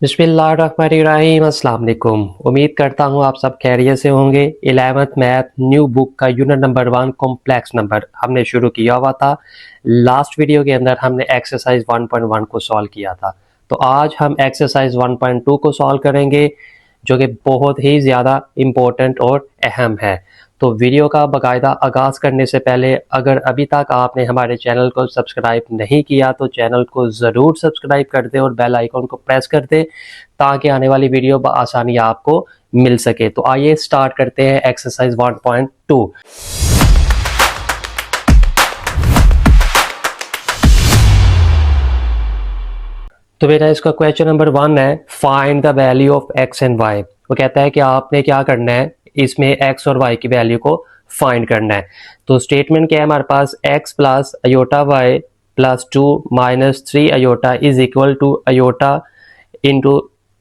बिस्मिल्लाहिर्रहमानिर्रहीम। अस्सलाम वालेकुम। उम्मीद करता हूँ आप सब खैरियत से होंगे। 11th मैथ न्यू बुक का यूनिट नंबर 1 कॉम्प्लेक्स नंबर हमने शुरू किया हुआ था। लास्ट वीडियो के अंदर हमने एक्सरसाइज 1.1 को सॉल्व किया था। तो आज हम एक्सरसाइज 1.2 को सॉल्व करेंगे, जो कि बहुत ही ज़्यादा इम्पोर्टेंट और अहम है। तो वीडियो का बाकायदा आगाज़ करने से पहले अगर अभी तक आपने हमारे चैनल को सब्सक्राइब नहीं किया तो चैनल को ज़रूर सब्सक्राइब कर दें और बेल आइकन को प्रेस कर दें, ताकि आने वाली वीडियो बआसानी आपको मिल सके। तो आइए स्टार्ट करते हैं एक्सरसाइज 1.2। तो बेटा इसका क्वेश्चन नंबर 1 है, find the value of X and Y. वो कहता है कि आपने क्या करना है, इसमें एक्स और वाई की वैल्यू को फाइंड करना है। तो स्टेटमेंट क्या है हमारे पास, X plus iota Y plus 2 minus 3 iota is equal to iota into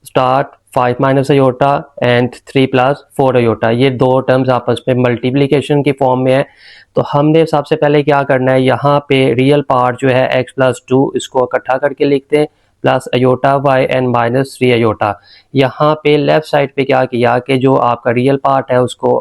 start 5 minus iota and 3 plus 4 iota. ये दो टर्म्स आपस में मल्टीप्लीकेशन की फॉर्म में है। तो हमने सबसे पहले क्या करना है, यहाँ पे रियल पार्ट जो है एक्स प्लस 2 इसको इकट्ठा करके लिखते हैं plus iota Y and minus 3 iota. यहाँ पे लेफ्ट साइड पे क्या किया कि जो आपका रियल पार्ट है उसको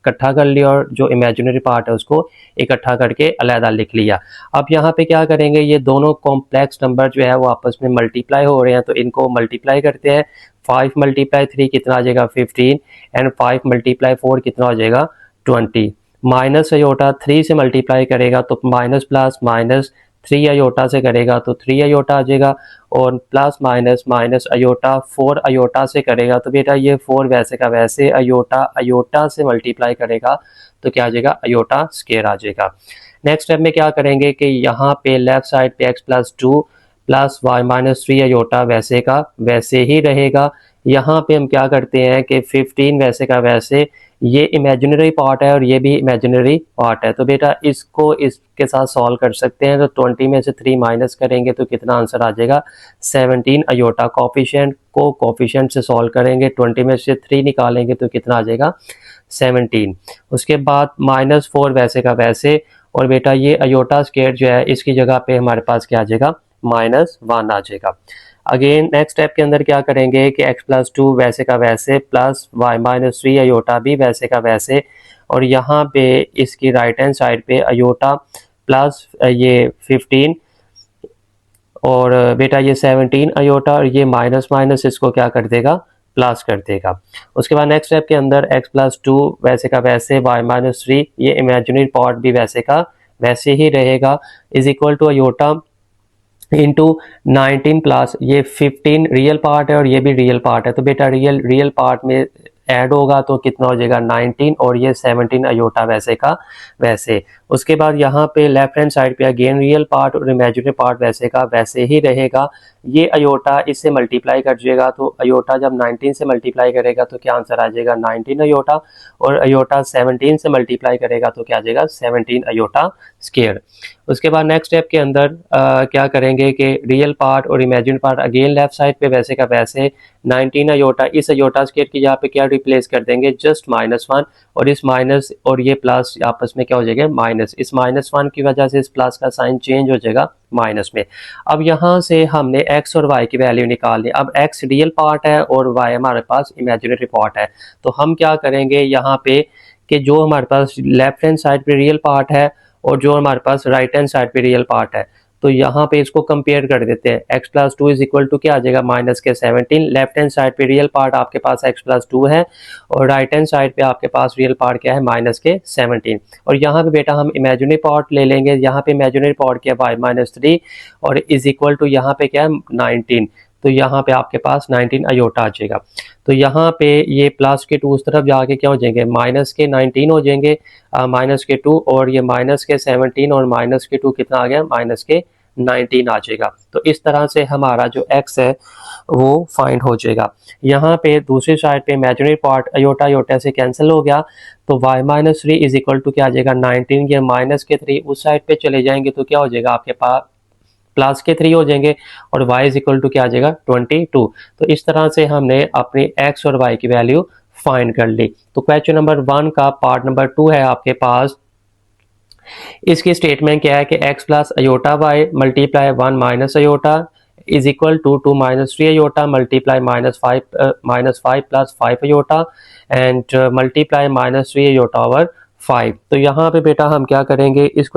इकट्ठा कर लिया और जो इमेजिनरी पार्ट है उसको इकट्ठा करके अलहदा लिख लिया। अब यहाँ पे क्या करेंगे, ये दोनों कॉम्प्लेक्स नंबर जो है वो आपस में मल्टीप्लाई हो रहे हैं, तो इनको मल्टीप्लाई करते हैं। 5 मल्टीप्लाई 3 कितना आ जाएगा 15 एंड 5 मल्टीप्लाई 4 कितना हो जाएगा 20। माइनस अयोटा 3 से मल्टीप्लाई करेगा तो माइनस प्लस माइनस 3 अयोटा से करेगा तो 3 अयोटा आ जाएगा और plus minus minus iota 4 iota से करेगा तो बेटा ये 4 वैसे का वैसे, अयोटा अयोटा से मल्टीप्लाई करेगा तो क्या आ जाएगा अयोटा स्क्वायर आ जाएगा। नेक्स्ट स्टेप में क्या करेंगे कि यहाँ पे लेफ्ट साइड पे x plus 2 plus Y minus 3 iota वैसे का वैसे ही रहेगा। यहाँ पे हम क्या करते हैं कि 15 वैसे का वैसे, ये इमेजिनरी पार्ट है और ये भी इमेजिनरी पार्ट है, तो बेटा इसको इसके साथ सॉल्व कर सकते हैं। तो 20 में से 3 माइनस करेंगे तो कितना आंसर आ जाएगा 17 अयोटा। कोफिशिएंट को कोफिशिएंट से सॉल्व करेंगे, 20 में से 3 निकालेंगे तो कितना आ जाएगा 17। उसके बाद माइनस 4 वैसे का वैसे, और बेटा ये अयोटा स्क्वायर जो है इसकी जगह पे हमारे पास क्या आ जाएगा -1 आ जाएगा। अगेन नेक्स्ट स्टेप के अंदर क्या करेंगे कि x प्लस 2 वैसे का वैसे प्लस वाई माइनस 3 अयोटा भी वैसे का वैसे, और यहाँ पे इसकी राइट हैंड साइड पे अयोटा प्लस ये 15 और बेटा ये 17 अयोटा, और ये माइनस माइनस इसको क्या कर देगा प्लस कर देगा। उसके बाद नेक्स्ट स्टेप के अंदर x प्लस 2 वैसे का वैसे, वाई माइनस 3 ये इमेजिनरी पार्ट भी वैसे का वैसे ही रहेगा is equal to iota into 19 plus ये 15 रियल पार्ट है और ये भी रियल पार्ट है, तो बेटा रियल पार्ट में ऐड होगा तो कितना हो जाएगा 19 और ये 17 अयोटा वैसे का वैसे। उसके बाद यहाँ पे लेफ्ट हैंड साइड पे अगेन रियल पार्ट और इमेजिनरी पार्ट वैसे का वैसे ही रहेगा। ये अयोटा इससे मल्टीप्लाई कर जाएगा तो अयोटा जब 19 से मल्टीप्लाई करेगा तो क्या आंसर आ जाएगा 19 अयोटा, और अयोटा 17 से मल्टीप्लाई करेगा तो क्या आ जाएगा 17 अयोटा स्क्वायर। उसके बाद नेक्स्ट स्टेप के अंदर क्या करेंगे कि रियल पार्ट और imaginary part again left side पे वैसे का वैसे, 19 अयोटा इस अयोटा स्क्वायर की यहाँ पे क्या रिप्लेस कर देंगे जस्ट -1, और इस माइनस और ये प्लस आपस में क्या हो जाएगा माइनस, इस -1 की वजह से इस प्लस का साइन चेंज हो जाएगा माइनस में। अब यहाँ से हमने x और y की वैल्यू निकालनी। अब x रियल पार्ट है और y हमारे पास इमेजिनरी पार्ट है, तो हम क्या करेंगे यहाँ पे कि जो हमारे पास लेफ्ट हैंड साइड पे रियल पार्ट है और जो हमारे पास राइट हैंड साइड पे रियल पार्ट है, तो यहाँ पे इसको कंपेयर कर देते हैं। x plus 2 is equal to क्या आ जाएगा माइनस के 17। लेफ्ट हैंड साइड पे रियल पार्ट आपके पास x प्लस 2 है और राइट हैंड साइड पे आपके पास रियल पार्ट क्या है माइनस के 17। और यहाँ पे बेटा हम इमेजिनरी पार्ट ले लेंगे, यहाँ पे इमेजिनरी पार्ट क्या है y माइनस 3 और इज इक्वल टू यहाँ पे क्या है 19, तो यहाँ पे आपके पास 19 अयोटा आ जाएगा। तो यहाँ पे ये प्लस के 2 उस तरफ जाके क्या हो जाएंगे माइनस के 19 हो जाएंगे, माइनस के 2 और ये माइनस के 17 और माइनस के 2 कितना आ गया माइनस के 19 आ जाएगा। तो इस तरह से हमारा जो x है वो फाइंड हो जाएगा। यहाँ पे दूसरी साइड पे इमेजिनरी पार्ट अयोटा अयोटा से कैंसिल हो गया, तो y minus 3 is equal to क्या आ जाएगा 19, ये माइनस के 3 उस साइड पे चले जाएंगे तो क्या हो जाएगा आपके पास प्लस के 3 हो जाएंगे और y इज इक्वल टू क्या आ जाएगा 22। तो इस तरह से हमने अपनी x और y की वैल्यू फाइंड कर ली। तो क्वेश्चन नंबर 1 का पार्ट नंबर 2 है आपके पास। इसकी स्टेटमेंट क्या है कि x plus iota Y multiply 1 minus iota is equal to 2 minus 3 iota multiply -5 plus 5 iota and multiply -3 iota over 5। तो यहाँ पे बेटा हम क्या करेंगे, इस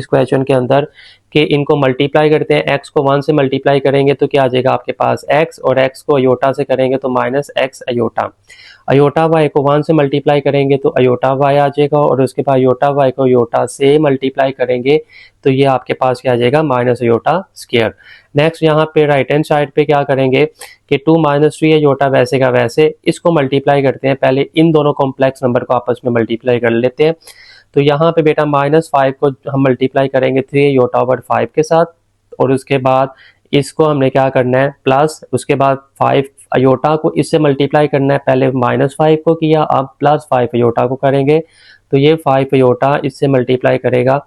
क्वेश्चन के अंदर कि इनको मल्टीप्लाई करते हैं, x को 1 से मल्टीप्लाई करेंगे तो क्या आ जाएगा आपके पास x, और x को अयोटा से करेंगे तो -x अयोटा। अयोटा y को 1 से मल्टीप्लाई करेंगे तो अयोटा y आ जाएगा, और उसके बाद अयोटा y को अयोटा से मल्टीप्लाई करेंगे तो ये आपके पास क्या आ जाएगा, माइनस अयोटा स्क्वायर। नेक्स्ट यहाँ पे राइट हैंड साइड पे क्या करेंगे कि 2 माइनस 3 अयोटा वैसे का वैसे, इसको मल्टीप्लाई करते हैं, पहले इन दोनों कॉम्प्लेक्स नंबर को आपस में मल्टीप्लाई कर लेते हैं। तो यहाँ पे बेटा -5 को हम मल्टीप्लाई करेंगे 3 अयोटा ओवर 5 के साथ, और उसके बाद इसको हमने क्या करना है प्लस, उसके बाद 5 अयोटा को इससे मल्टीप्लाई करना है, पहले -5 को किया, अब +5 अयोटा को करेंगे। तो ये 5 अयोटा इससे मल्टीप्लाई करेगा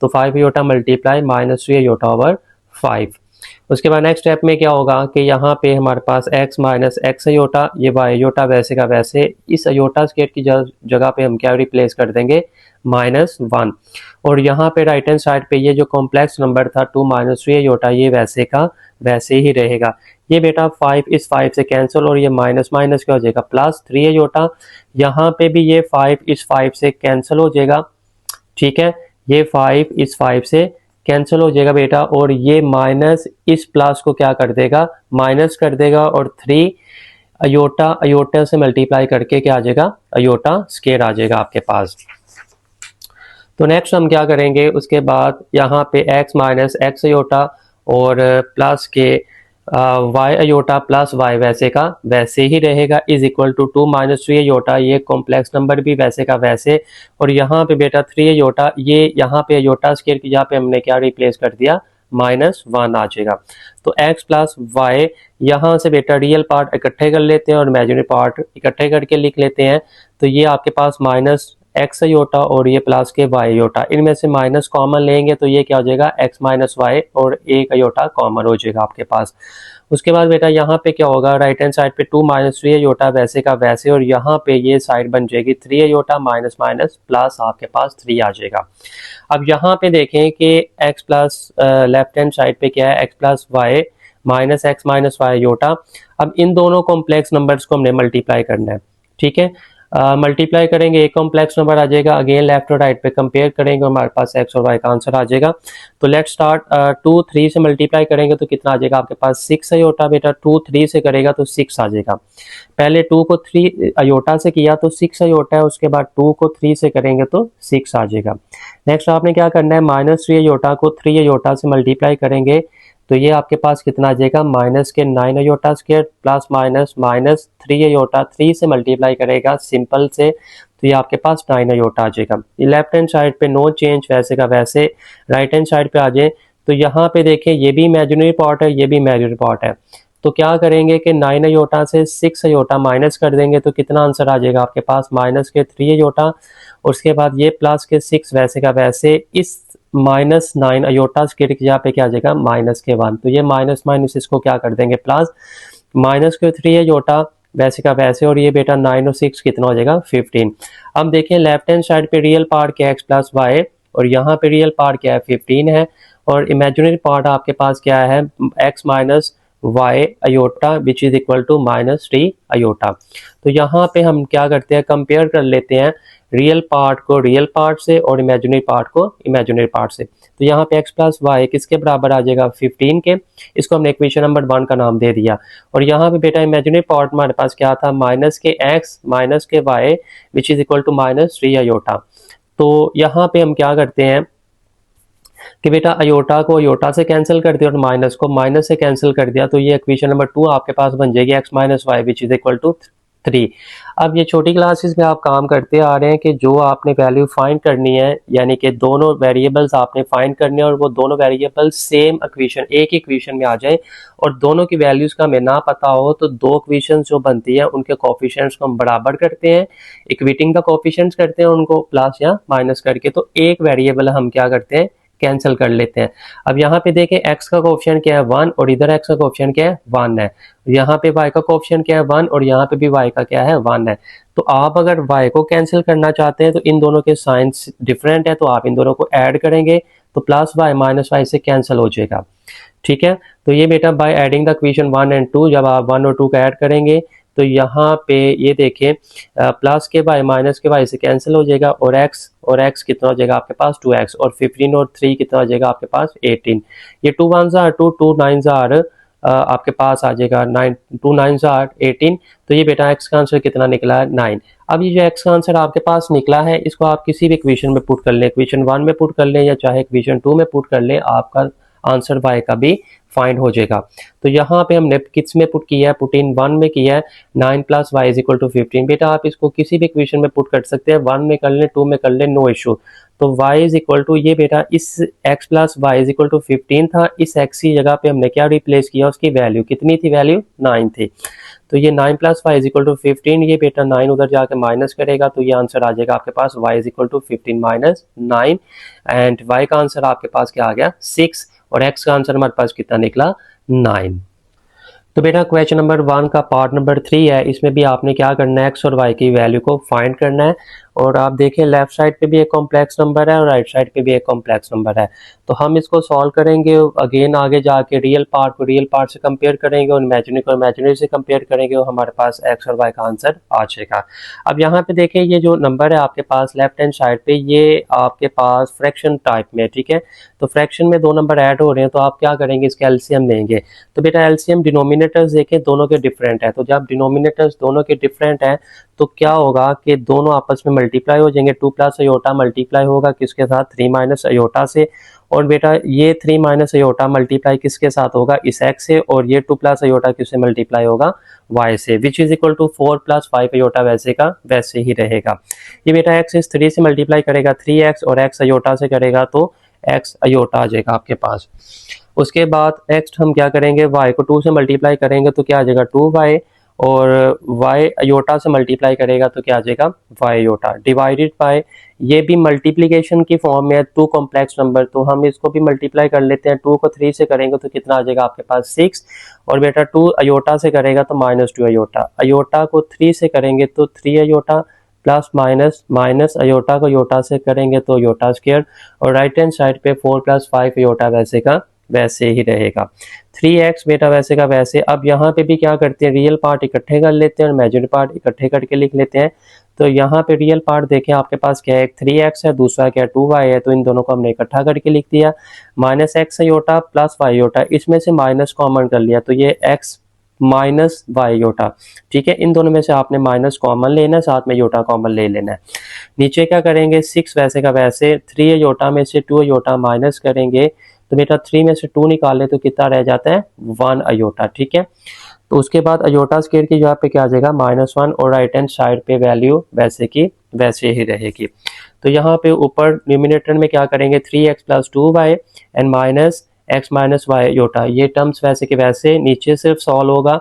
तो 5 अयोटा मल्टीप्लाई -3 अयोटा ओवर 5। उसके बाद नेक्स्ट स्टेप में क्या होगा कि यहाँ पे हमारे पास x माइनस एक्स अयोटा, ये y अयोटा वैसे का वैसे, इस अयोटा स्क्वायर की जगह पे हम क्या रिप्लेस कर देंगे, -1। और यहाँ पे राइट हैंड साइड पे ये जो कॉम्प्लेक्स नंबर था 2 माइनस 3 अयोटा, ये वैसे का वैसे ही रहेगा। ये बेटा 5 इस 5 से कैंसिल, और ये माइनस माइनस क्या हो जाएगा, +3 अयोटा। यहाँ पे भी ये 5 इस 5 से कैंसिल हो जाएगा, ठीक है, ये 5 इस 5 से कैंसिल हो जाएगा बेटा, और ये माइनस इस प्लस को क्या कर देगा, माइनस कर देगा, और 3 अयोटा अयोटा से मल्टीप्लाई करके क्या आ जाएगा, अयोटा स्क्वायर आ जाएगा आपके पास। तो नेक्स्ट हम क्या करेंगे, उसके बाद यहाँ पे x माइनस एक्स अयोटा और प्लस के y अयोटा प्लस y वैसे का वैसे ही रहेगा, is equal to 2 minus 3 iota, ये कॉम्प्लेक्स नंबर भी वैसे का वैसे, और यहाँ पे बेटा 3 अयोटा, ये यहाँ पे अयोटा स्क्वायर की जहाँ पे हमने क्या रिप्लेस कर दिया, -1 आ जाएगा। तो x प्लस वाई, यहाँ से बेटा रियल पार्ट इकट्ठे कर लेते हैं और इमेजिनरी पार्ट इकट्ठे करके लिख लेते हैं। तो ये आपके पास -x अयोटा और ये प्लस के y अयोटा, इनमें से माइनस कॉमन लेंगे तो ये क्या हो जाएगा, x माइनस वाई, और एक अयोटा कॉमन हो जाएगा आपके पास। उसके बाद बेटा यहाँ पे क्या होगा, राइट हैंड साइड पे 2 माइनस 3 अयोटा वैसे का वैसे, और यहाँ पे ये साइड बन जाएगी 3 अयोटा माइनस माइनस प्लस आपके पास 3 आ जाएगा। अब यहाँ पे देखें कि x plus left hand side पे क्या है, x plus Y minus X minus Y iota. अब इन दोनों कॉम्प्लेक्स नंबर्स को हमने मल्टीप्लाई करना है, ठीक है, मल्टीप्लाई करेंगे, एक कॉम्प्लेक्स नंबर आ जाएगा, अगेन लेफ्ट और राइट पे कंपेयर करेंगे, हमारे पास x और y का आंसर आ जाएगा। तो लेट्स स्टार्ट, 2 3 से मल्टीप्लाई करेंगे तो कितना आ जाएगा आपके पास, 6 अयोटा, बेटा 2 3 से करेगा तो 6 आ जाएगा। पहले 2 को 3 अयोटा से किया तो 6 अयोटा है, उसके बाद 2 को 3 से करेंगे तो 6 आ जाएगा। नेक्स्ट आपने क्या करना है, -3 अयोटा को 3 अयोटा से मल्टीप्लाई करेंगे तो ये आपके पास कितना आ जाएगा, -9 अयोटा स्क्वायर प्लस -3 अयोटा, 3 से मल्टीप्लाई करेगा सिंपल से तो ये आपके पास 9 अयोटा आ जाएगा। लेफ्ट हैंड साइड पे नो चेंज वैसे का वैसे, राइट हैंड साइड पे आ जाए तो यहाँ पे देखें ये भी इमेजिनरी पार्ट है, ये भी इमेजिनरी पार्ट है। तो क्या करेंगे कि 9 अयोटा से 6 अयोटा माइनस कर देंगे तो कितना आंसर आ जाएगा आपके पास, -3 अयोटा, उसके बाद ये प्लस के 6 वैसे का वैसे, इस -9 अयोटा स्क्वायर की जगह पे क्या आ जाएगा, -1। तो ये माइनस माइनस इसको क्या कर देंगे प्लस, -3 अयोटा वैसे का वैसे, और ये बेटा 9 और 6 कितना हो जाएगा, 15। अब देखें लेफ्ट हैंड साइड पे रियल पार्ट क्या है, x प्लस वाई, और यहाँ पे रियल पार्ट क्या है, 15 है, और इमेजिनरी पार्ट आपके पास क्या है, x minus Y iota which is equal to -3 iota. तो यहाँ पे हम क्या करते हैं, कंपेयर कर लेते हैं रियल पार्ट को रियल पार्ट से और इमेजिनरी पार्ट को इमेजिनरी पार्ट से। तो यहाँ पे x प्लस वाई किसके बराबर आ जाएगा, 15 के, इसको हमने इक्वेशन नंबर 1 का नाम दे दिया। और यहाँ पे बेटा इमेजिनरी पार्ट हमारे पास क्या था, माइनस के x माइनस के y which is equal to -3 iota. तो यहाँ पे हम क्या करते हैं कि बेटा अयोटा को अयोटा से कैंसिल कर दिया और माइनस को माइनस से कैंसिल कर दिया, तो ये इक्वेशन नंबर 2 आपके पास बन जाएगी x minus Y which is equal to 3। अब ये छोटी क्लासेस में आप काम करते आ रहे हैं कि जो आपने वैल्यू फाइंड करनी है, यानी कि दोनों वेरिएबल्स आपने फाइंड करने हैं और वो दोनों वेरिएबल सेम इक्वेशन एक ही इक्वेशन में आ जाए, और दोनों की वैल्यूज का हमें ना पता हो तो दो इक्वेशन जो बनती है उनके कोफिशिएंट्स को हम बराबर करते हैं, इक्वेटिंग का कोफिशिएंट्स करते हैं उनको प्लस या माइनस करके, तो एक वेरिएबल हम क्या करते हैं कैंसिल कर लेते हैं। अब यहाँ पे देखें x का कोएफिशिएंट क्या है 1 और इधर x का कोएफिशिएंट क्या है 1 है। यहाँ पे y का कोएफिशिएंट क्या है 1 और यहाँ पे भी y का क्या है 1 है। तो आप अगर y को कैंसिल करना चाहते हैं तो इन दोनों के साइंस डिफरेंट है, तो आप इन दोनों को ऐड करेंगे तो प्लस वाई माइनस वाई से कैंसिल हो जाएगा। ठीक है, तो ये बेटा by adding the equation 1 and 2, जब आप 1 और 2 का ऐड करेंगे तो यहाँ पे ये देखें प्लस के बाय माइनस के बाय से कैंसिल हो जाएगा और x कितना हो जाएगा आपके पास 2x और 15 और 3 कितना हो जाएगा आपके पास 18। ये 2 1s are 2, 2 9s are आपके पास आ जाएगा 9, 2 9s are 18। तो ये बेटा x का आंसर कितना निकला है 9। अब ये जो x का आंसर आपके पास निकला है इसको आप किसी भी इक्वेशन में पुट कर लें, इक्वेशन 1 में पुट कर लें या चाहे इक्वेशन 2 में पुट कर लें, आपका आंसर y का भी फाइंड हो जाएगा। तो यहाँ पे हमने किस में पुट किया है, पुट इन 1 में किया है 9 plus Y is equal to 15। बेटा आप इसको किसी भी इक्वेशन में पुट कर सकते हैं, 1 में कर लें 2 में कर लें, नो इशू। तो y इज इक्वल टू ये बेटा इस x plus Y is equal to 15 था, इस x की जगह पे हमने क्या रिप्लेस किया, उसकी वैल्यू कितनी थी, वैल्यू 9 थी। तो ये 9 plus Y is equal to 15, ये बेटा 9 उधर जाके माइनस करेगा तो ये आंसर आ जाएगा आपके पास y is equal to 15 minus 9 and y का आंसर आपके पास क्या आ गया 6 और x का आंसर हमारे पास कितना निकला 9। तो बेटा क्वेश्चन नंबर 1 का पार्ट नंबर 3 है, इसमें भी आपने क्या करना है x और y की वैल्यू को फाइंड करना है। और आप देखें लेफ्ट साइड पे भी एक कॉम्प्लेक्स नंबर है और राइट साइड पे भी एक कॉम्प्लेक्स नंबर है। तो हम इसको सॉल्व करेंगे, अगेन आगे जाके रियल पार्ट को रियल पार्ट से कंपेयर करेंगे और इमेजिनरी को इमेजिनरी से कंपेयर करेंगे और हमारे पास x और y का आंसर आ जाएगा। अब यहाँ पे देखें ये जो नंबर है आपके पास लेफ्ट हैंड साइड पे ये आपके पास फ्रैक्शन टाइप में, ठीक है। तो फ्रैक्शन में दो नंबर ऐड हो रहे हैं तो आप क्या करेंगे, इसके एलसीएम लेंगे। तो बेटा एलसीएम डिनोमिनेटर्स देखें दोनों के डिफरेंट है, तो जब डिनोमिनेटर्स दोनों के डिफरेंट है तो क्या होगा कि दोनों आपस में मल्टीप्लाई हो जाएंगे। 2 प्लस अयोटा मल्टीप्लाई होगा किसके साथ, 3 माइनस अयोटा से। और बेटा ये 3 माइनस अयोटा मल्टीप्लाई किसके साथ होगा, इस x से। और ये 2 प्लस अयोटा किससे मल्टीप्लाई होगा, y से, which is equal to 4 plus 5 iota वैसे का वैसे ही रहेगा। ये बेटा x इस 3 से मल्टीप्लाई करेगा 3x और x अयोटा से करेगा तो x अयोटा आ जाएगा आपके पास। उसके बाद नेक्स्ट हम क्या करेंगे, y को 2 से मल्टीप्लाई करेंगे तो क्या आ जाएगा 2y और y अयोटा से मल्टीप्लाई करेगा तो क्या आ जाएगा y अयोटा डिवाइडेड बाय, ये भी मल्टीप्लिकेशन की फॉर्म में है 2 कॉम्प्लेक्स नंबर, तो हम इसको भी मल्टीप्लाई कर लेते हैं। 2 को 3 से करेंगे तो कितना आ जाएगा आपके पास 6 और बेटा 2 अयोटा से करेगा तो -2 अयोटा, अयोटा को 3 से करेंगे तो 3 iota plus minus minus iota को अयोटा से करेंगे तो अयोटा स्क्वायर और राइट हैंड साइड पे 4 प्लस 5 अयोटा वैसे का वैसे ही रहेगा। 3x बेटा वैसे का वैसे। अब यहाँ पे भी क्या करते हैं, रियल पार्ट इकट्ठे कर लेते हैं और इमेजिनरी पार्ट इकट्ठे करके लिख लेते हैं। तो यहाँ पे रियल पार्ट देखें आपके पास क्या है, 3x है, दूसरा क्या 2y है, तो इन दोनों को हमने इकट्ठा करके लिख दिया। -x iota plus y iota, इसमें से माइनस कॉमन कर लिया तो ये x माइनस वाई अयोटा, ठीक है। इन दोनों में से आपने माइनस कॉमन लेना है, साथ में अयोटा कॉमन ले लेना है। नीचे क्या करेंगे 6 वैसे का वैसे, 3 अयोटा में से 2 अयोटा माइनस करेंगे तो बेटा 3 में से 2 निकाल ले तो कितना रह जाता है 1 अयोटा, ठीक है। तो उसके बाद अयोटा स्क्वायर की जगह पे क्या आ जाएगा -1 और राइट हैंड साइड पे वैल्यू वैसे की वैसे ही रहेगी। तो यहाँ पे ऊपर न्यूमिनेटर में क्या करेंगे 3x plus 2y and minus x minus Y iota, ये टर्म्स वैसे के वैसे, नीचे सिर्फ सॉल्व होगा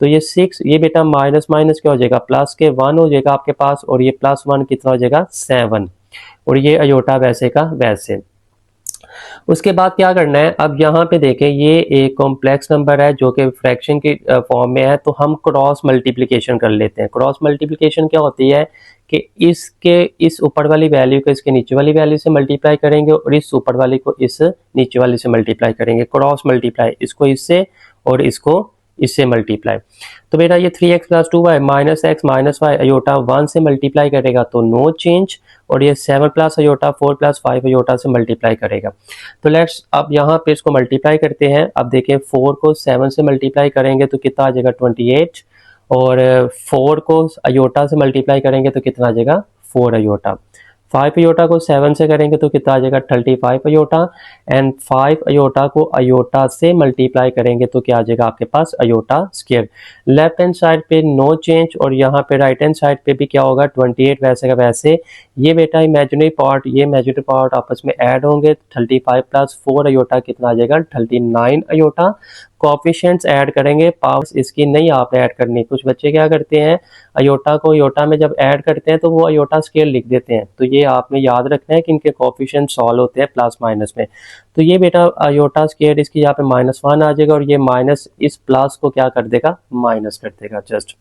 तो ये 6, ये बेटा माइनस माइनस क्या हो जाएगा प्लस के 1 हो जाएगा आपके पास और ये +1 कितना हो जाएगा 7 और ये अयोटा वैसे का वैसे। उसके बाद क्या करना है, अब यहाँ पे देखें ये एक कॉम्प्लेक्स नंबर है जो कि फ्रैक्शन की फॉर्म में है, तो हम क्रॉस मल्टीप्लिकेशन कर लेते हैं। क्रॉस मल्टीप्लिकेशन क्या होती है कि इसके इस ऊपर वाली वैल्यू को इसके नीचे वाली वैल्यू से मल्टीप्लाई करेंगे और इस ऊपर वाली को इस नीचे वाली से मल्टीप्लाई करेंगे। क्रॉस मल्टीप्लाई, इसको इससे और इसको इससे मल्टीप्लाई। तो बेटा ये 3x plus 2y minus x minus Y iota 1 से मल्टीप्लाई करेगा तो नो चेंज और ये 7 प्लस अयोटा 4 प्लस 5 अयोटा से मल्टीप्लाई करेगा। तो लेट्स अब यहाँ पे इसको मल्टीप्लाई करते हैं। अब देखें 4 को 7 से मल्टीप्लाई करेंगे तो कितना आ जाएगा 28 और 4 को अयोटा से मल्टीप्लाई करेंगे तो कितना आ जाएगा 4 अयोटा। 5 अयोटा को 7 से करेंगे तो कितना आ जाएगा 35 अयोटा एंड 5 अयोटा को अयोटा से मल्टीप्लाई करेंगे तो क्या आ जाएगा आपके पास iota square. Left hand side पे नो चेंज और यहाँ पे राइट हैंड साइड पे भी क्या होगा 28 वैसे का वैसे। ये बेटा इमेजिनरी पार्ट ये इमेजिनरी पार्ट आपस में ऐड होंगे, 35 प्लस 4 अयोटा कितना आ जाएगा 39 अयोटा कोएफिशिएंट्स ऐड करेंगे, पावर्स इसकी नहीं आपने ऐड करनी। कुछ बच्चे क्या करते हैं, अयोटा को अयोटा में जब ऐड करते हैं तो वो अयोटा स्केल लिख देते हैं। तो ये आपने याद रखना है कि इनके कोएफिशिएंट सॉल्व होते हैं प्लस माइनस में। तो ये बेटा अयोटा स्केल इसकी यहाँ पे -1 आ जाएगा, और ये माइनस इस प्लस को क्या कर देगा, माइनस कर देगा जस्ट।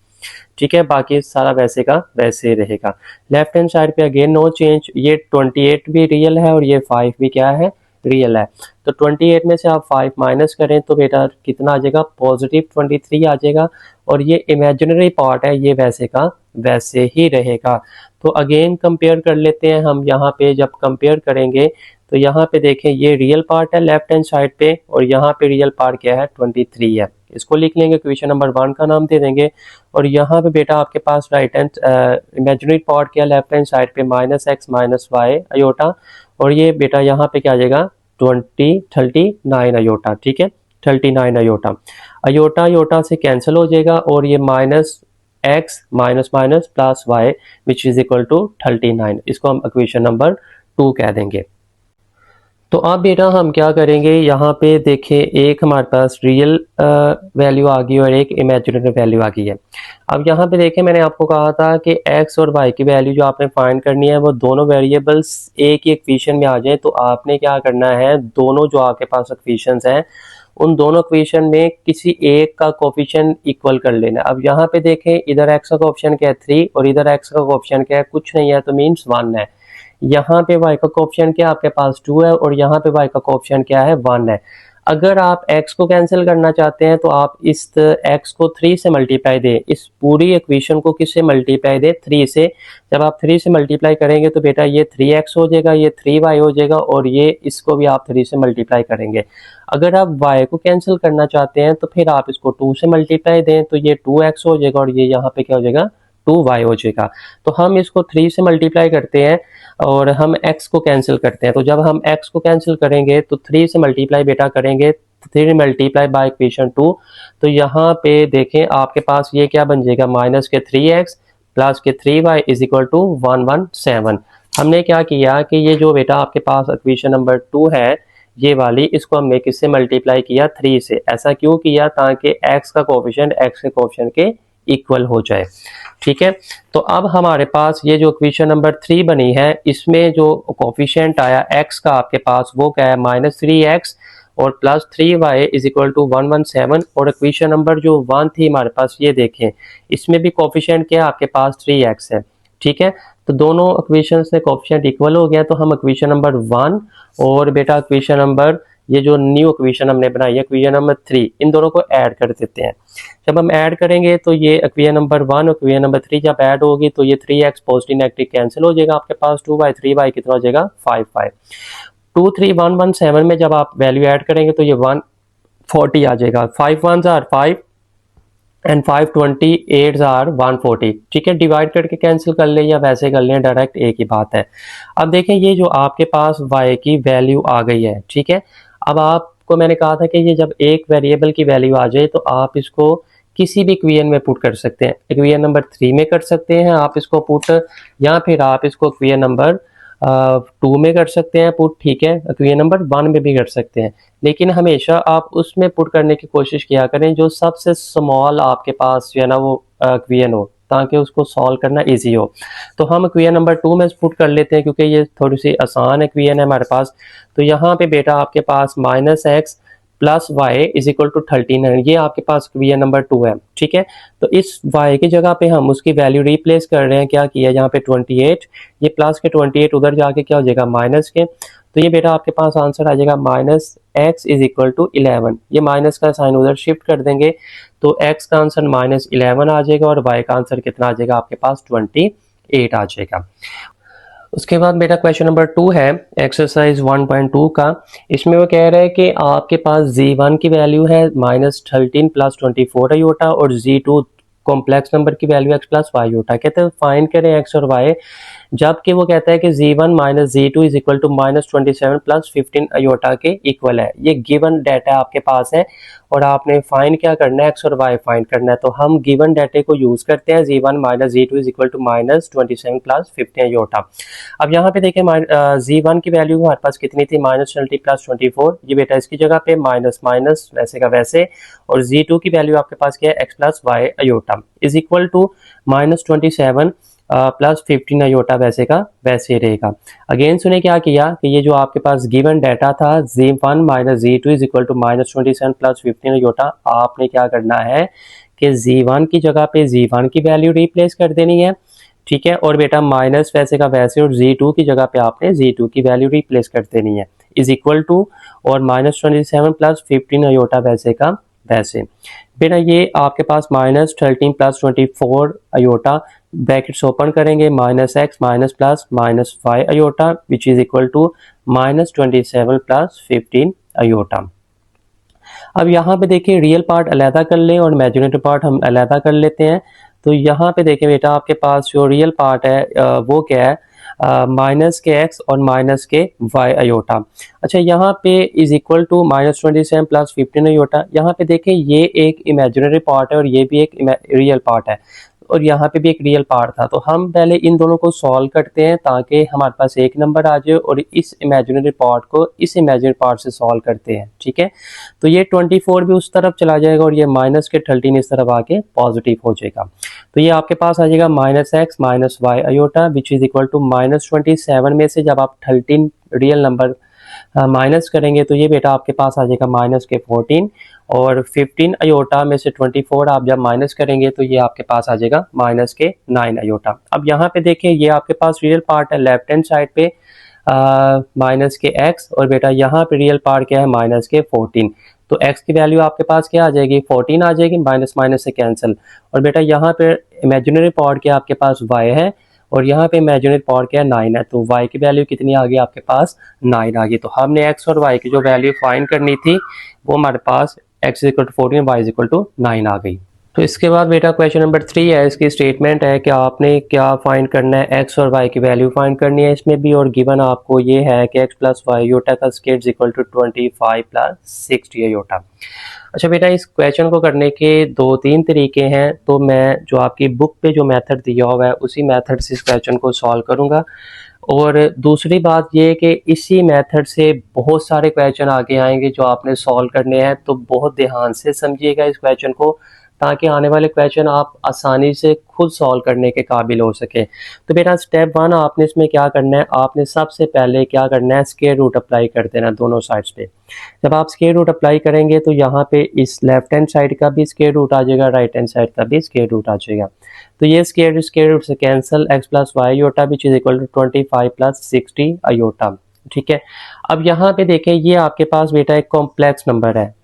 ठीक है, बाकी सारा वैसे का वैसे रहेगा। लेफ्ट हैंड साइड पे अगेन नो चेंज, ये 28 भी रियल है और ये 5 भी क्या है, रियल है। तो 28 में से आप 5 माइनस करें तो बेटा कितना आ जाएगा, पॉजिटिव 23 आ जाएगा। और ये इमेजिनरी पार्ट है, ये वैसे का वैसे ही रहेगा। तो अगेन कंपेयर कर लेते हैं हम। यहाँ पे जब कंपेयर करेंगे तो यहाँ पे देखें ये रियल पार्ट है लेफ्ट हैंड साइड पे, और यहाँ पे रियल पार्ट क्या है, 23 है। इसको लिख लेंगे, क्वेश्चन नंबर 1 का नाम दे देंगे। और यहाँ पे बेटा आपके पास राइट हैंड इमेजिनरी पार्ट क्या, लेफ्ट हैंड साइड पे -x -y अयोटा, और ये बेटा यहाँ पे क्या आ जाएगा, 39 अयोटा। ठीक है, 39 अयोटा, अयोटा अयोटा से कैंसिल हो जाएगा, और ये -x +y which is equal to 39। इसको हम इक्वेशन नंबर 2 कह देंगे। तो अब बेटा हम क्या करेंगे, यहाँ पे देखें एक हमारे पास रियल वैल्यू आ गई और एक इमेजिनरी वैल्यू आ गई है। अब यहाँ पे देखें मैंने आपको कहा था कि x और y की वैल्यू जो आपने फाइंड करनी है वो दोनों वेरिएबल्स एक ही इक्वेशन में आ जाए। तो आपने क्या करना है, दोनों जो आपके पास इक्वेशंस हैं उन दोनों इक्वेशन में किसी एक का कोफिशिएंट इक्वल कर लेना। अब यहाँ पे देखें इधर x का कोफिशिएंट क्या है 3 और इधर x का कोफिशिएंट क्या है, कुछ नहीं है, तो मीन्स 1 है। यहाँ पे y का कोफिशिएंट क्या आपके पास 2 है और यहाँ पे y का कोफिशिएंट क्या है, 1 है। अगर आप x को कैंसिल करना चाहते हैं तो आप इस x को 3 से मल्टीप्लाई दें, इस पूरी इक्वेशन को किससे मल्टीप्लाई दें, 3 से। जब आप 3 से मल्टीप्लाई करेंगे तो बेटा ये 3x हो जाएगा, ये 3y हो जाएगा, और ये इसको भी आप 3 से मल्टीप्लाई करेंगे। अगर आप y को कैंसिल करना चाहते हैं तो फिर आप इसको 2 से मल्टीप्लाई दें, तो ये 2x हो जाएगा और ये यहाँ पे क्या हो जाएगा, 2y हो जाएगा। तो हम इसको 3 से मल्टीप्लाई करते हैं और हम x को कैंसिल करते हैं। तो जब हम x को कैंसिल करेंगे तो 3 से मल्टीप्लाई बेटा करेंगे, 3 मल्टीप्लाई बाय इक्वेशन 2। तो यहाँ पे देखें आपके पास ये क्या बन जाएगा, माइनस के 3x प्लस के 3y इज इक्वल टू 117। हमने क्या किया कि ये जो बेटा आपके पास इक्वेशन नंबर 2 है ये वाली, इसको हमने किससे मल्टीप्लाई किया, 3 से। ऐसा क्यों किया, ताकि x का कोफिशिएंट x के कोफिशिएंट के इक्वल हो जाए। ठीक है, तो अब हमारे पास ये जो इक्वेशन नंबर 3 बनी है इसमें जो कोफिशिएंट आया x का आपके पास वो क्या है, -3x और plus 3y is equal to 117। और इक्वेशन नंबर जो 1 थी हमारे पास, ये देखें इसमें भी कोफिशिएंट क्या है आपके पास, 3x है। ठीक है, तो दोनों इक्वेशन से कोफिशिएंट इक्वल हो गया। तो हम इक्वेशन नंबर 1 और बेटा इक्वेशन नंबर ये जो न्यू इक्वेशन हमने बनाई है इक्वेशन नंबर 3, इन दोनों को ऐड कर देते हैं। जब हम ऐड करेंगे तो ये इक्वेशन नंबर 1 और इक्वेशन नंबर 3 जब ऐड होगी तो ये 3x पॉजिटिव नेगेटिव कैंसिल हो जाएगा, आपके पास 2y 3y कितना हो जाएगा, 5y। 23117 में जब आप वैल्यू ऐड करेंगे तो ये 140 आ जाएगा। 5 1s आर 5 एंड 5 28 आर 140। ठीक है, डिवाइड करके कैंसिल कर ले या वैसे कर लें, डायरेक्ट एक ही बात है। अब देखें ये जो आपके पास y की वैल्यू आ गई है। ठीक है, अब आपको मैंने कहा था कि ये जब एक वेरिएबल की वैल्यू आ जाए तो आप इसको किसी भी इक्वेशन में पुट कर सकते हैं। इक्वेशन नंबर 3 में कर सकते हैं आप इसको पुट, या फिर आप इसको इक्वेशन नंबर 2 में कर सकते हैं पुट। ठीक है, इक्वेशन नंबर 1 में भी कर सकते हैं, लेकिन हमेशा आप उसमें पुट करने की कोशिश किया करें जो सबसे स्मॉल आपके पास जो है ना वो इक्वेशन हो, ताकि उसको सॉल्व करना इजी हो। तो हम इक्वेशन नंबर 2 में पुट कर लेते हैं क्योंकि ये थोड़ी सी आसान इक्वेशन है हमारे पास। तो यहाँ पे बेटा आपके पास -x plus y is equal to 39, ये आपके पास इक्वेशन नंबर 2 है। ठीक है, तो इस y की जगह पे हम उसकी वैल्यू रिप्लेस कर रहे हैं। क्या किया यहाँ पे 28, ये प्लस के 28 उधर जाके क्या हो जाएगा, माइनस के। तो ये बेटा आपके पास आंसर आ जाएगा -x इज इक्वल टू 11। ये माइनस का साइन उधर शिफ्ट कर देंगे तो x का आंसर -11 आ जाएगा और y का आंसर कितना आ जाएगा आपके पास, 28 आ जाएगा। उसके बाद बेटा क्वेश्चन नंबर 2 है एक्सरसाइज 1.2 का। इसमें वो कह रहा है कि आपके पास z1 की वैल्यू है -13 प्लस 24 अयोटा और z2 कॉम्प्लेक्स नंबर की value x plus y iota. कहते हैं फाइंड करें x और y जबकि वो कहता है कि z1 minus z2 is equal to -27 plus 15 iota के इक्वल है। ये गिवन डाटा आपके पास है और आपने फाइंड क्या करना है, x और y फाइंड करना है। तो हम गिवन डाटे को यूज करते हैं, z1 minus z2 is equal to -27 plus 15 iota. अब यहाँ पे देखें z1 की वैल्यू हमारे पास कितनी थी, -20 प्लस 24, ये बेटा इसकी जगह पे माइनस माइनस वैसे का वैसे, और z2 की वैल्यू आपके पास क्या है, x plus y iota is equal to -27 plus 15 iota वैसे का वैसे रहेगा। अगेन सुने क्या किया कि ये जो आपके पास गिवन डाटा था z1 minus z2 is equal to -27 plus 15 iota, आपने क्या करना है कि z1 की जगह पे z1 की वैल्यू रिप्लेस कर देनी है, ठीक है, और बेटा माइनस वैसे का वैसे, और z2 की जगह पे आपने z2 की वैल्यू रिप्लेस कर देनी है, इज इक्वल टू और -27 प्लस 15 अयोटा वैसे का वैसे। बेटा ये आपके पास -13 प्लस 24 अयोटा, ब्रैकेट्स ओपन करेंगे, -x minus plus -5 iota which is equal to -27 plus 15 iota. अब यहाँ पे देखिए रियल पार्ट अलहदा कर लें और इमेजिनरी पार्ट हम अलहदा कर लेते हैं। तो यहाँ पे देखें बेटा आपके पास जो रियल पार्ट है वो क्या है, माइनस के x और माइनस के y अयोटा। अच्छा यहाँ पे is equal to -27 plus 15 iota. यहाँ पे देखें ये एक इमेजिनरी पार्ट है और ये भी एक रियल पार्ट है, और यहाँ पे भी एक रियल पार्ट था। तो हम पहले इन दोनों को सॉल्व करते हैं ताकि हमारे पास एक नंबर आ जाए, और इस इमेजिनरी पार्ट को इस इमेजिनरी पार्ट से सॉल्व करते हैं, ठीक है। तो ये 24 भी उस तरफ चला जाएगा और ये माइनस के 13 इस तरफ आके पॉजिटिव हो जाएगा। तो ये आपके पास आ जाएगा -x minus y iota which is equal to -27 में से जब आप 13 रियल नंबर माइनस करेंगे तो ये बेटा आपके पास आ जाएगा -14, और 15 अयोटा में से 24 आप जब माइनस करेंगे तो ये आपके पास आ जाएगा -9 अयोटा। अब यहाँ पे देखें ये आपके पास रियल पार्ट है लेफ्ट हैंड साइड पे माइनस के x, और बेटा यहाँ पे रियल पार्ट क्या है -14। तो x की वैल्यू आपके पास क्या आ जाएगी, 14 आ जाएगी, माइनस माइनस से कैंसिल। और बेटा यहाँ पे इमेजिनरी पार्ट क्या आपके पास y है, और यहाँ पे इमेजिनरी पार्ट क्या है 9 है, तो y की वैल्यू कितनी आ गई आपके पास 9 आ गई। तो हमने x और y की जो वैल्यू फाइंड करनी थी वो हमारे पास x equal to 14 y equal to 9 आ गई। तो इसके बाद बेटा क्वेश्चन नंबर 3 है, इसकी स्टेटमेंट है कि आपने क्या फाइंड करना है, x और y की वैल्यू फाइंड करनी है इसमें भी, और गिवन आपको ये है कि x प्लस वाई अयोटा का square equal to 25 plus 60 iota. अच्छा बेटा इस क्वेश्चन को करने के 2-3 तरीके हैं, तो मैं जो आपकी बुक पे जो मेथड दिया हुआ है उसी मेथड से इस क्वेश्चन को सॉल्व करूंगा। और दूसरी बात ये कि इसी मेथड से बहुत सारे क्वेश्चन आगे आएंगे जो आपने सॉल्व करने हैं, तो बहुत ध्यान से समझिएगा इस क्वेश्चन को ताकि आने वाले क्वेश्चन आप आसानी से खुद सॉल्व करने के काबिल हो सके। तो बेटा स्टेप 1 आपने इसमें क्या करना है, आपने सबसे पहले क्या करना है, स्क्वायर रूट अप्लाई कर देना दोनों साइड्स पे। जब आप स्क्वायर रूट अप्लाई करेंगे तो यहाँ पे इस लेफ्ट हैंड साइड का भी स्क्वायर रूट आ जाएगा, राइट हैंड साइड का भी स्क्वायर रूट आ जाएगा। तो ये स्क्वायर रूट से cancel, x plus y iota which is equal to 25 plus 60 iota, ठीक है। अब यहाँ पे देखें ये आपके पास बेटा एक कॉम्प्लेक्स नंबर है,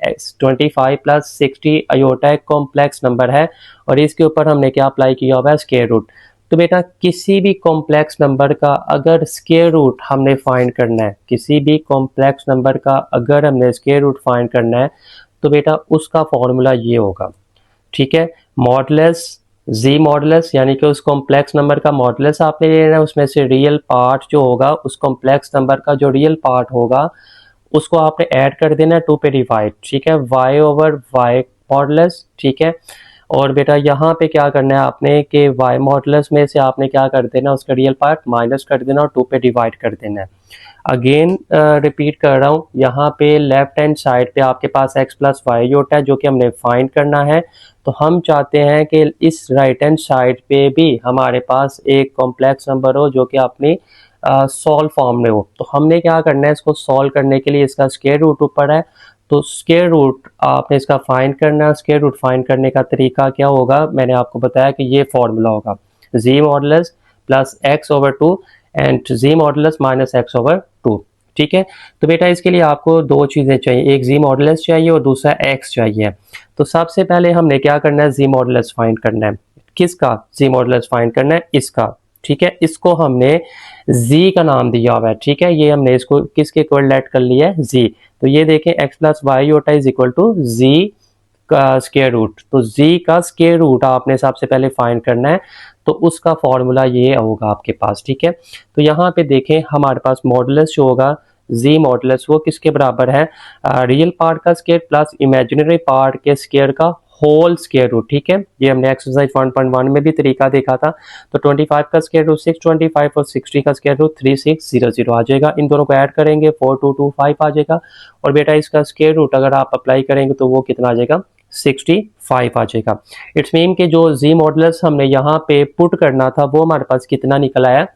25 प्लस 60 अयोटा एक कॉम्प्लेक्स नंबर है, और इसके ऊपर हमने क्या अप्लाई किया हुआ है, स्क्वायर रूट। तो बेटा किसी भी कॉम्प्लेक्स नंबर का अगर स्क्वायर रूट हमने फाइंड करना है, किसी भी कॉम्प्लेक्स नंबर का अगर हमने स्क्वायर रूट फाइंड करना है तो बेटा उसका फॉर्मूला ये होगा, ठीक है, मॉडुलस जी मॉडुलस, यानी कि उस कॉम्प्लेक्स नंबर का मॉडुलस आपने लेना है, उसमें से रियल पार्ट जो होगा उस कॉम्प्लेक्स नंबर का जो रियल पार्ट होगा उसको आपने ऐड कर देना है 2 पे डिवाइड, ठीक है, y ओवर y मॉडुलस, ठीक है। और बेटा यहाँ पे क्या करना है आपने कि y मॉडुलस में से आपने क्या कर देना, उसका रियल पार्ट माइनस कर देना और 2 पे डिवाइड कर देना है। अगेन रिपीट कर रहा हूँ, यहाँ पे लेफ्ट हैंड साइड पे आपके पास x प्लस वाई होता है जो कि हमने फाइंड करना है। तो हम चाहते हैं कि इस राइट हैंड साइड पे भी हमारे पास एक कॉम्प्लेक्स नंबर हो जो कि अपनी सॉल्व फॉर्म में हो। तो हमने क्या करना है, इसको सॉल्व करने के लिए इसका स्क्वायर रूट ऊपर है, तो स्क्वायर रूट आपने इसका फाइंड करना है। स्क्वायर रूट फाइंड करने का तरीका क्या होगा, मैंने आपको बताया कि ये फॉर्मूला होगा Z modulus plus X over 2 and ji modulus minus X over 2, ठीक है। तो बेटा इसके लिए आपको दो चीज़ें चाहिए, एक जी मॉडुलस चाहिए और दूसरा एक्स चाहिए। तो सबसे पहले हमने क्या करना है, जी मॉडुलस फाइंड करना है। किसका जी मॉडुलस फाइंड करना है, इसका, ठीक है। इसको हमने z का नाम दिया हुआ है, ठीक है, ये हमने इसको किसके इक्वल लेट कर लिया है, z। तो ये देखें x प्लस वाई होता है इज इक्वल टू z का स्क्वायर रूट। तो z का स्क्वायर रूट आपने सबसे पहले फाइंड करना है। तो उसका फॉर्मूला ये होगा आपके पास, ठीक है। तो यहाँ पे देखें हमारे पास मॉडुलस जो होगा जी मॉडुलस वो किसके बराबर है, रियल पार्ट का स्क्वायर प्लस इमेजिनरी पार्ट के स्क्वायर का होल स्क्वायर रूट, ठीक है। ये हमने एक्सरसाइज 1.1 में भी तरीका देखा था। तो 25 का स्क्वायर रूट 625 और 60 का स्क्वायर रूट 3600 आ जाएगा। इन दोनों को ऐड करेंगे 4225 आ जाएगा। और बेटा इसका स्क्वायर रूट अगर आप अप्लाई करेंगे तो वो कितना आ जाएगा, 65 आ जाएगा। इट्स मीन कि जो जी मॉडुलस हमने यहाँ पे पुट करना था वो हमारे पास कितना निकल आया,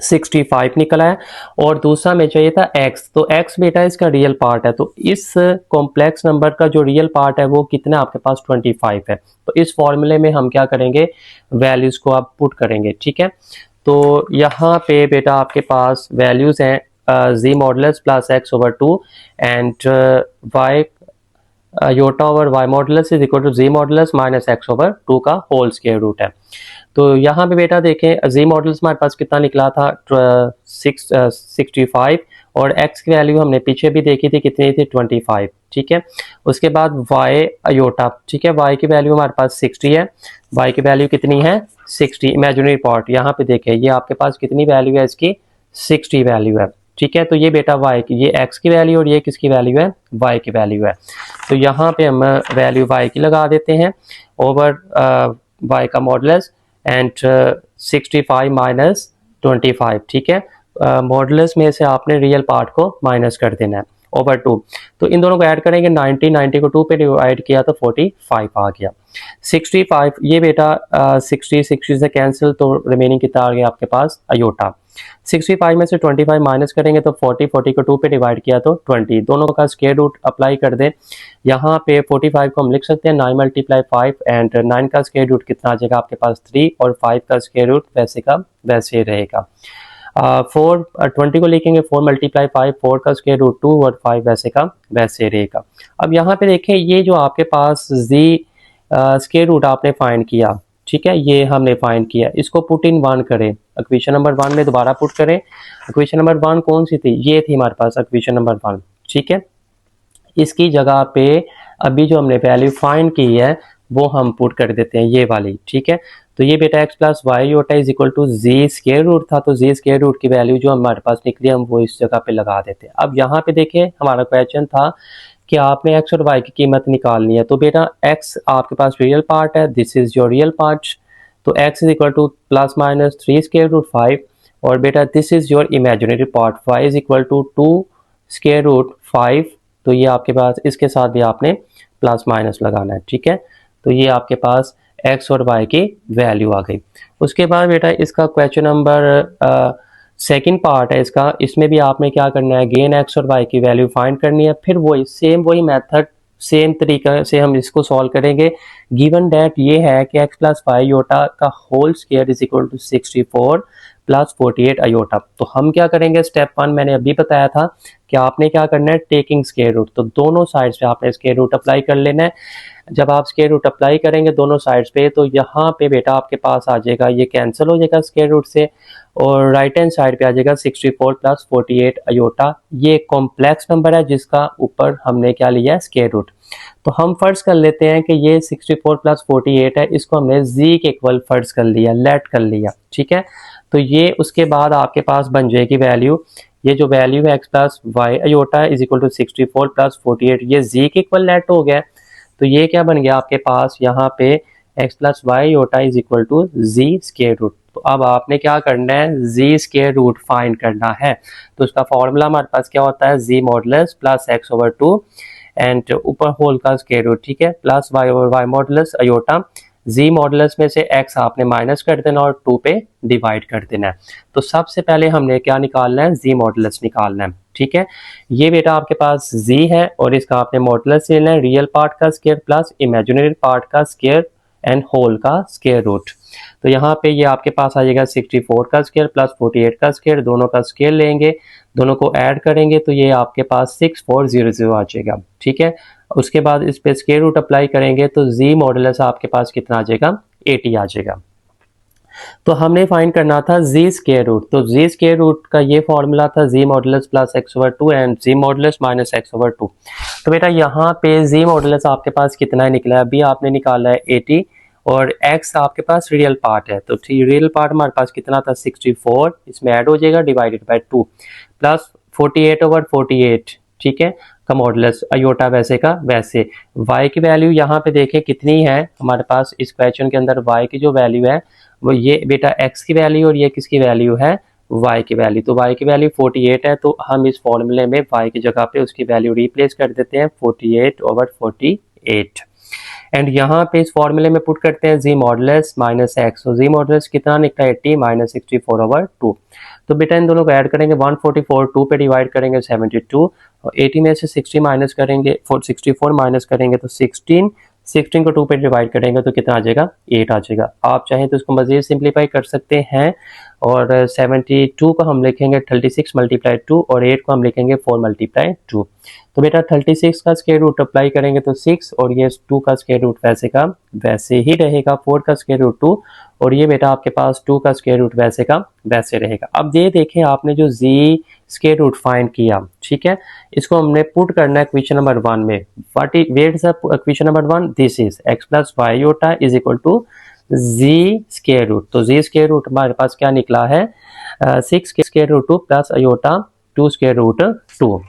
65 निकला है। और दूसरा में चाहिए था x, तो x बेटा इसका रियल पार्ट है। तो इस कॉम्प्लेक्स नंबर का जो रियल पार्ट है वो कितना आपके पास 25 है। तो इस फॉर्मूले में हम क्या करेंगे, वैल्यूज को आप पुट करेंगे, ठीक है। तो यहाँ पे बेटा आपके पास वैल्यूज हैं z modulus plus x over 2 and y iota over y modulus is equal to z modulus minus x over 2 का होल स्क्वायर रूट है। तो यहाँ पे बेटा देखें जी मॉडल्स हमारे पास कितना निकला था 65 और x की वैल्यू हमने पीछे भी देखी थी कितनी थी 25, ठीक है। उसके बाद y अयोटा, ठीक है, y की वैल्यू हमारे पास 60 है, y की वैल्यू कितनी है 60, इमेजिनरी पार्ट यहाँ पे देखें ये आपके पास कितनी वैल्यू है इसकी 60 वैल्यू है, ठीक है। तो ये बेटा y की, ये x की वैल्यू और ये किसकी वैल्यू है y की वैल्यू है। तो यहाँ पे हम वैल्यू y की लगा देते हैं ओवर y का मॉडुलस एंड 65 माइनस 25, ठीक है। मॉडुलस में से आपने रियल पार्ट को माइनस कर देना है ओवर 2। तो इन दोनों को ऐड करेंगे 90 को 2 पे डिवाइड किया तो 45 आ गया। 65 ये बेटा 60 से कैंसिल, तो रिमेनिंग कितना आ गया आपके पास अयोटा। 65 में से 25 माइनस करेंगे तो 40 को 2 पे डिवाइड किया तो 20, दोनों का स्क्वायर रूट अप्लाई कर दें। यहाँ पे 45 को हम लिख सकते हैं 9 मल्टीप्लाई 5 एंड 9 का स्क्वायर रूट कितना आ जाएगा आपके पास 3 और 5 का स्क्वायर रूट वैसे का वैसे रहेगा। 20 को लिखेंगे 4 मल्टीप्लाई 5, 4 का स्क्वायर रूट 2 और 5 वैसे का वैसे रहेगा। अब यहाँ पे देखें ये जो आपके पास जी स्क्वायर रूट आपने फाइंड किया, ठीक है, ये हमने फाइंड किया, इसको पुट इन 1 करें, इक्वेशन नंबर 1 में दोबारा पुट करें। इक्वेशन नंबर 1 कौन सी थी, ये थी हमारे पास इक्वेशन नंबर 1, ठीक है। इसकी जगह पे अभी जो हमने वैल्यू फाइंड की है वो हम पुट कर देते हैं ये वाली, ठीक है। तो ये बेटा x plus y iota is equal to z square root था, तो जी स्क्वायर रूट की वैल्यू जो हमारे पास निकली हम वो इस जगह पे लगा देते हैं। अब यहाँ पे देखें हमारा क्वेश्चन था कि आपने x और y की कीमत निकालनी है। तो बेटा x आपके पास रियल पार्ट है, this is your real part, तो x is equal to plus minus 3 square root 5 और बेटा this is your imaginary part y is equal to 2 square root 5। तो ये आपके पास इसके साथ भी आपने प्लस माइनस लगाना है, ठीक है। तो ये आपके पास x और y की वैल्यू आ गई। उसके बाद बेटा इसका क्वेश्चन नंबर सेकंड पार्ट है इसका, इसमें भी आपने क्या करना है, गेन x और y की वैल्यू फाइंड करनी है। फिर वही मेथड सेम तरीका से हम इसको सॉल्व करेंगे। गिवन डेट ये है कि x प्लस वाई योटा का whole square is equal to 64 plus 48 iota. तो हम क्या करेंगे, स्टेप 1 मैंने अभी बताया था कि आपने क्या करना है, टेकिंग स्क्वायर रूट, तो दोनों साइड्स पे आपने स्क्वायर रूट अप्लाई कर लेना है। जब आप स्क्वायर रूट अप्लाई करेंगे दोनों साइड्स पे तो यहाँ पे बेटा आपके पास आ जाएगा, ये कैंसिल हो जाएगा स्क्वायर रूट से और राइट हैंड साइड पे आ जाएगा 64 प्लस 48 अयोटा। ये कॉम्प्लेक्स नंबर है जिसका ऊपर हमने क्या लिया है, स्क्वायर रूट। तो हम फर्ज कर लेते हैं कि ये 64 प्लस 48 है, इसको हमने जी के इक्वल फर्ज कर लिया, लेट कर लिया, ठीक है। तो ये उसके बाद आपके पास बन जाएगी वैल्यू, ये जो वैल्यू है x plus y iota is equal to 64 plus 48, ये जी के इक्वल लेट हो गया। तो ये क्या बन गया आपके पास, यहाँ पे x plus y iota is equal to z square root. तो अब आपने क्या करना है, जी स्क्वायर रूट फाइंड करना है। तो उसका फॉर्मूला हमारे पास क्या होता है, Z modulus plus x over 2 and ऊपर होल का स्क्वायर रूट, ठीक है, plus y over y modulus iota. Z modulus में से x आपने माइनस कर देना और 2 पे डिवाइड कर देना है। तो सबसे पहले हमने क्या निकालना है, जी मॉडुलस निकालना है, ठीक है। ये बेटा आपके पास जी है और इसका आपने मॉडुलस लेना है, रियल पार्ट का स्क्वायर प्लस इमेजिनरी पार्ट का स्क्वायर एंड होल का स्क्वायर रूट। तो यहाँ पे ये आपके पास आ जाएगा 64 का स्क्वायर प्लस 48 का स्क्वायर, दोनों का स्क्वायर लेंगे, दोनों को ऐड करेंगे तो ये आपके पास 6400 आ जाएगा, ठीक है। उसके बाद इस पे स्क्वायर रूट अप्लाई करेंगे तो जी मॉडुलस आपके पास कितना आ जाएगा, 80 आ जाएगा। तो हमने फाइंड करना था जी स्क्वायर रूट, तो जी स्क्वायर रूट का ये फॉर्मूला था g modulus plus x over 2 and ji modulus minus x over 2। तो बेटा यहाँ पे जी मॉडुलस आपके पास कितना है निकला है, अभी आपने निकाला है 80 और x आपके पास रियल पार्ट है, तो रियल पार्ट हमारे पास कितना था 64, इसमें ऐड हो जाएगा डिवाइडेड बाय 2 प्लस 48/48, ठीक है, का मॉडुलस अयोटा वैसे का वैसे। y की वैल्यू यहाँ पे देखें कितनी है हमारे पास इस क्वेश्चन के अंदर, y की जो वैल्यू है वो ये बेटा x की वैल्यू और ये किसकी वैल्यू है y की वैल्यू। तो y की वैल्यू 48 है, तो हम इस फॉर्मूले में y की जगह पे उसकी वैल्यू रिप्लेस कर देते हैं 48/48 एंड यहाँ पे इस फॉर्मूले में पुट करते हैं z मॉडुलस माइनस एक्स। तो z मॉडुलस कितना निकला 80 माइनस 64/2। तो बेटा इन दोनों को ऐड करेंगे 144 2 पे डिवाइड करेंगे 72 और 80 में से 60 माइनस करेंगे 64 माइनस करेंगे तो 16 को 2 पे डिवाइड करेंगे तो कितना आ जाएगा 8 आ जाएगा। आप चाहें तो इसको मज़ीद सिंप्लीफाई कर सकते हैं और 72 को हम लिखेंगे 36 मल्टीप्लाई 2 और 8 को हम लिखेंगे 4 मल्टीप्लाई 2। तो बेटा 36 का स्क्वायर रूट अप्लाई करेंगे तो 6 और ये 2 का स्क्वायर रूट वैसे का वैसे ही रहेगा, 4 का स्क्वायर रूट 2 और ये बेटा आपके पास 2 का स्क्वायर रूट वैसे का वैसे रहेगा। अब ये देखें आपने जो z स्क्वायर रूट फाइंड किया, ठीक है, इसको हमने पुट करना है इक्वेशन नंबर 1 में। What is where is the equation number 1, this is x plus y iota is equal to z square root. तो z स्क्वायर रूट हमारे पास क्या निकला है 6 square root 2 plus iota 2 square root 2।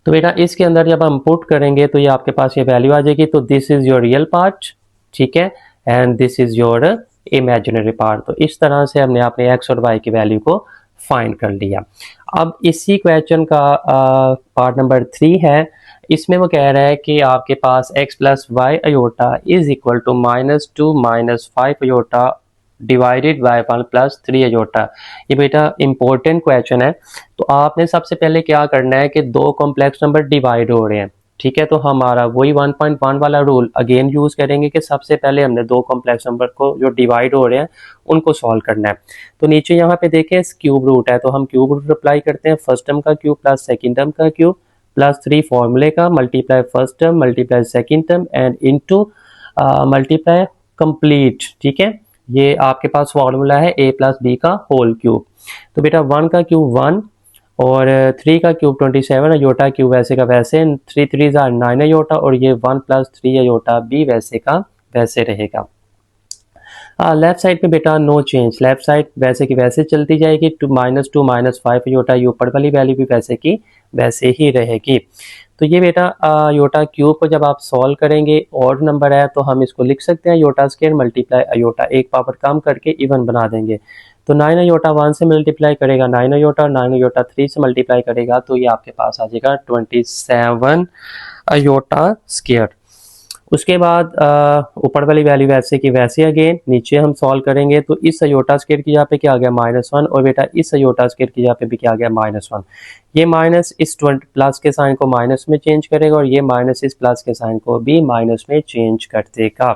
तो बेटा इसके अंदर जब हम पुट करेंगे तो ये आपके पास ये वैल्यू आ जाएगी। तो this is your real part, ठीक है, and this is your imaginary part. तो इस तरह से हमने अपने x और y की वैल्यू को फाइंड कर लिया। अब इसी क्वेश्चन का पार्ट नंबर 3 है, इसमें वो कह रहा है कि आपके पास x plus y iota is equal to -2 - 5 अयोटा डिवाइडेड बाय 1 प्लस 3 अयोटा। ये बेटा इंपॉर्टेंट क्वेश्चन है। तो आपने सबसे पहले क्या करना है कि दो कॉम्प्लेक्स नंबर डिवाइड हो रहे हैं, ठीक है, तो हमारा वही 1.1 वाला रूल अगेन यूज करेंगे कि सबसे पहले हमने दो कॉम्प्लेक्स नंबर को जो डिवाइड हो रहे हैं उनको सॉल्व करना है। तो नीचे यहाँ पे देखें क्यूब रूट है, तो हम क्यूब रूट अप्लाई करते हैं, फर्स्ट टर्म का क्यूब प्लस सेकंड टर्म का क्यूब प्लस 3 फॉर्मूले का multiply first term multiply second term and into multiply complete, ठीक है, ये आपके पास फॉर्मूला है a प्लस बी का होल क्यूब। तो बेटा 1 का क्यूब 1 और 3 का क्यूब 27 अयोटा क्यूब वैसे का वैसे, 3 3 9 अयोटा और ये 1 प्लस 3 अयोटा भी वैसे का वैसे रहेगा। लेफ्ट साइड पे बेटा नो चेंज, लेफ्ट साइड वैसे की वैसे चलती जाएगी, -2 - 5 अयोटा, ये ऊपर वाली वैल्यू भी वैसे की वैसे ही रहेगी। तो ये बेटा अयोटा क्यूब को जब आप सॉल्व करेंगे ऑड नंबर है तो हम इसको लिख सकते हैं अयोटा स्क्वायर मल्टीप्लाई अयोटा, एक पावर कम करके इवन बना देंगे। तो 9 अयोटा 1 से मल्टीप्लाई करेगा 9 अयोटा और 9 अयोटा 3 से मल्टीप्लाई करेगा तो ये आपके पास आ जाएगा 27 अयोटा स्क्वायर। उसके बाद ऊपर वाली वैल्यू वैसे की वैसे अगेन नीचे हम सॉल्व करेंगे तो इस अयोटा स्क्वायर की जगह पे क्या आ गया -1 और बेटा इस अयोटा स्क्वायर की जगह पे भी क्या आ गया -1। ये माइनस इस प्लस के साइन को माइनस में चेंज करेगा और ये माइनस इस प्लस के साइन को भी माइनस में चेंज कर देगा।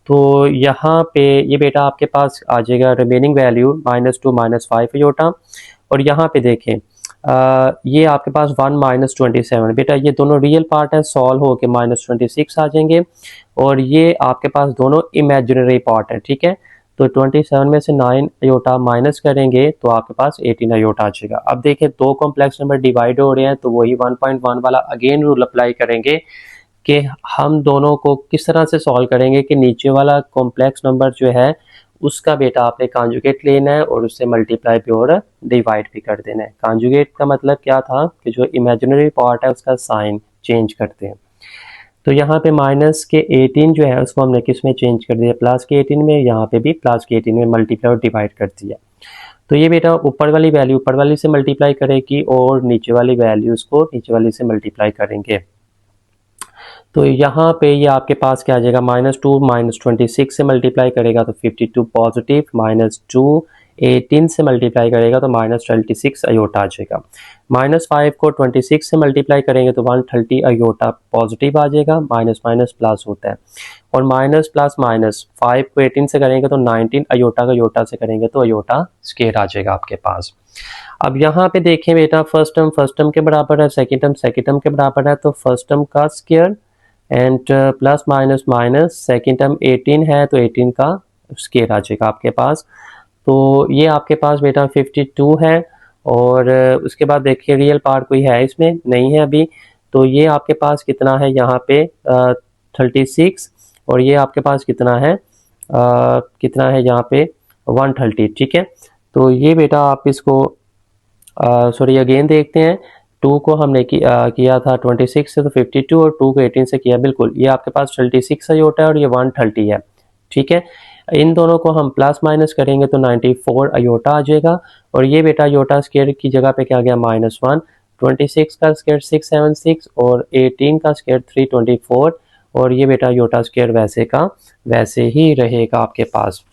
तो यहाँ पे ये बेटा आपके पास आ जाएगा रिमेनिंग वैल्यू -2 - 5 अयोटा और यहाँ पे देखें ये आपके पास 1 - 27, बेटा ये दोनों रियल पार्ट है, सॉल्व हो के -26 आ जाएंगे और ये आपके पास दोनों इमेजिनरी पार्ट है, ठीक है। तो 27 में से 9 अयोटा माइनस करेंगे तो आपके पास 18 अयोटा आ जाएगा। अब देखें दो कॉम्प्लेक्स नंबर डिवाइड हो रहे हैं तो वही 1.1 वाला अगेन रूल अप्लाई करेंगे कि हम दोनों को किस तरह से सॉल्व करेंगे कि नीचे वाला कॉम्प्लेक्स नंबर जो है उसका बेटा आपने कॉन्जुगेट लेना है और उससे मल्टीप्लाई भी और डिवाइड भी कर देना है। कॉन्जुगेट का मतलब क्या था कि जो इमेजिनरी पार्ट है उसका साइन चेंज करते हैं। तो यहाँ पे माइनस के 18 जो है उसको हमने किस में चेंज कर दिया प्लस के 18 में, यहाँ पे भी प्लस के 18 में मल्टीप्लाई और डिवाइड कर दिया। तो ये बेटा ऊपर वाली वैल्यू ऊपर वाली से मल्टीप्लाई करेगी और नीचे वाली वैल्यूज को नीचे वाली से मल्टीप्लाई करेंगे। तो यहाँ पे ये आपके पास क्या आ जाएगा -2 - 26 से मल्टीप्लाई करेगा तो 52 पॉजिटिव, -2 18 से मल्टीप्लाई करेगा तो -26 अयोटा आ जाएगा। -5 को 26 से मल्टीप्लाई करेंगे तो 130 अयोटा पॉजिटिव आ जाएगा, माइनस माइनस प्लस होता है और माइनस प्लस माइनस 5 को 18 से करेंगे तो 19 अयोटा का अयोटा से करेंगे तो अयोटा स्क्वायर आ जाएगा आपके पास। अब यहाँ पे देखें बेटा फर्स्ट टर्म के बराबर है, सेकेंड टर्म के बराबर है, तो फर्स्ट टर्म का square and plus minus minus second term 18 है तो 18 का स्क्वायर आ जाएगा आपके पास। तो ये आपके पास बेटा 52 है और उसके बाद देखिए रियल पार्ट कोई है इसमें नहीं है अभी, तो ये आपके पास कितना है यहाँ पे 36 और ये आपके पास कितना है कितना है यहाँ पे 130, ठीक है। तो ये बेटा आप इसको सॉरी अगेन देखते हैं। 2 को हमने किया था 26 से, तो 52, और 2 को 18 से किया, बिल्कुल ये आपके पास 36 अयोटा है और ये 130 है, ठीक है। इन दोनों को हम प्लस माइनस करेंगे तो 94 अयोटा आ जाएगा, और ये बेटा अयोटा स्क्वायर की जगह पे क्या आ गया -1। 26 का स्क्वायर 676 और 18 का स्क्वायर 324, और ये बेटा अयोटा स्क्वायर वैसे का वैसे ही रहेगा आपके पास।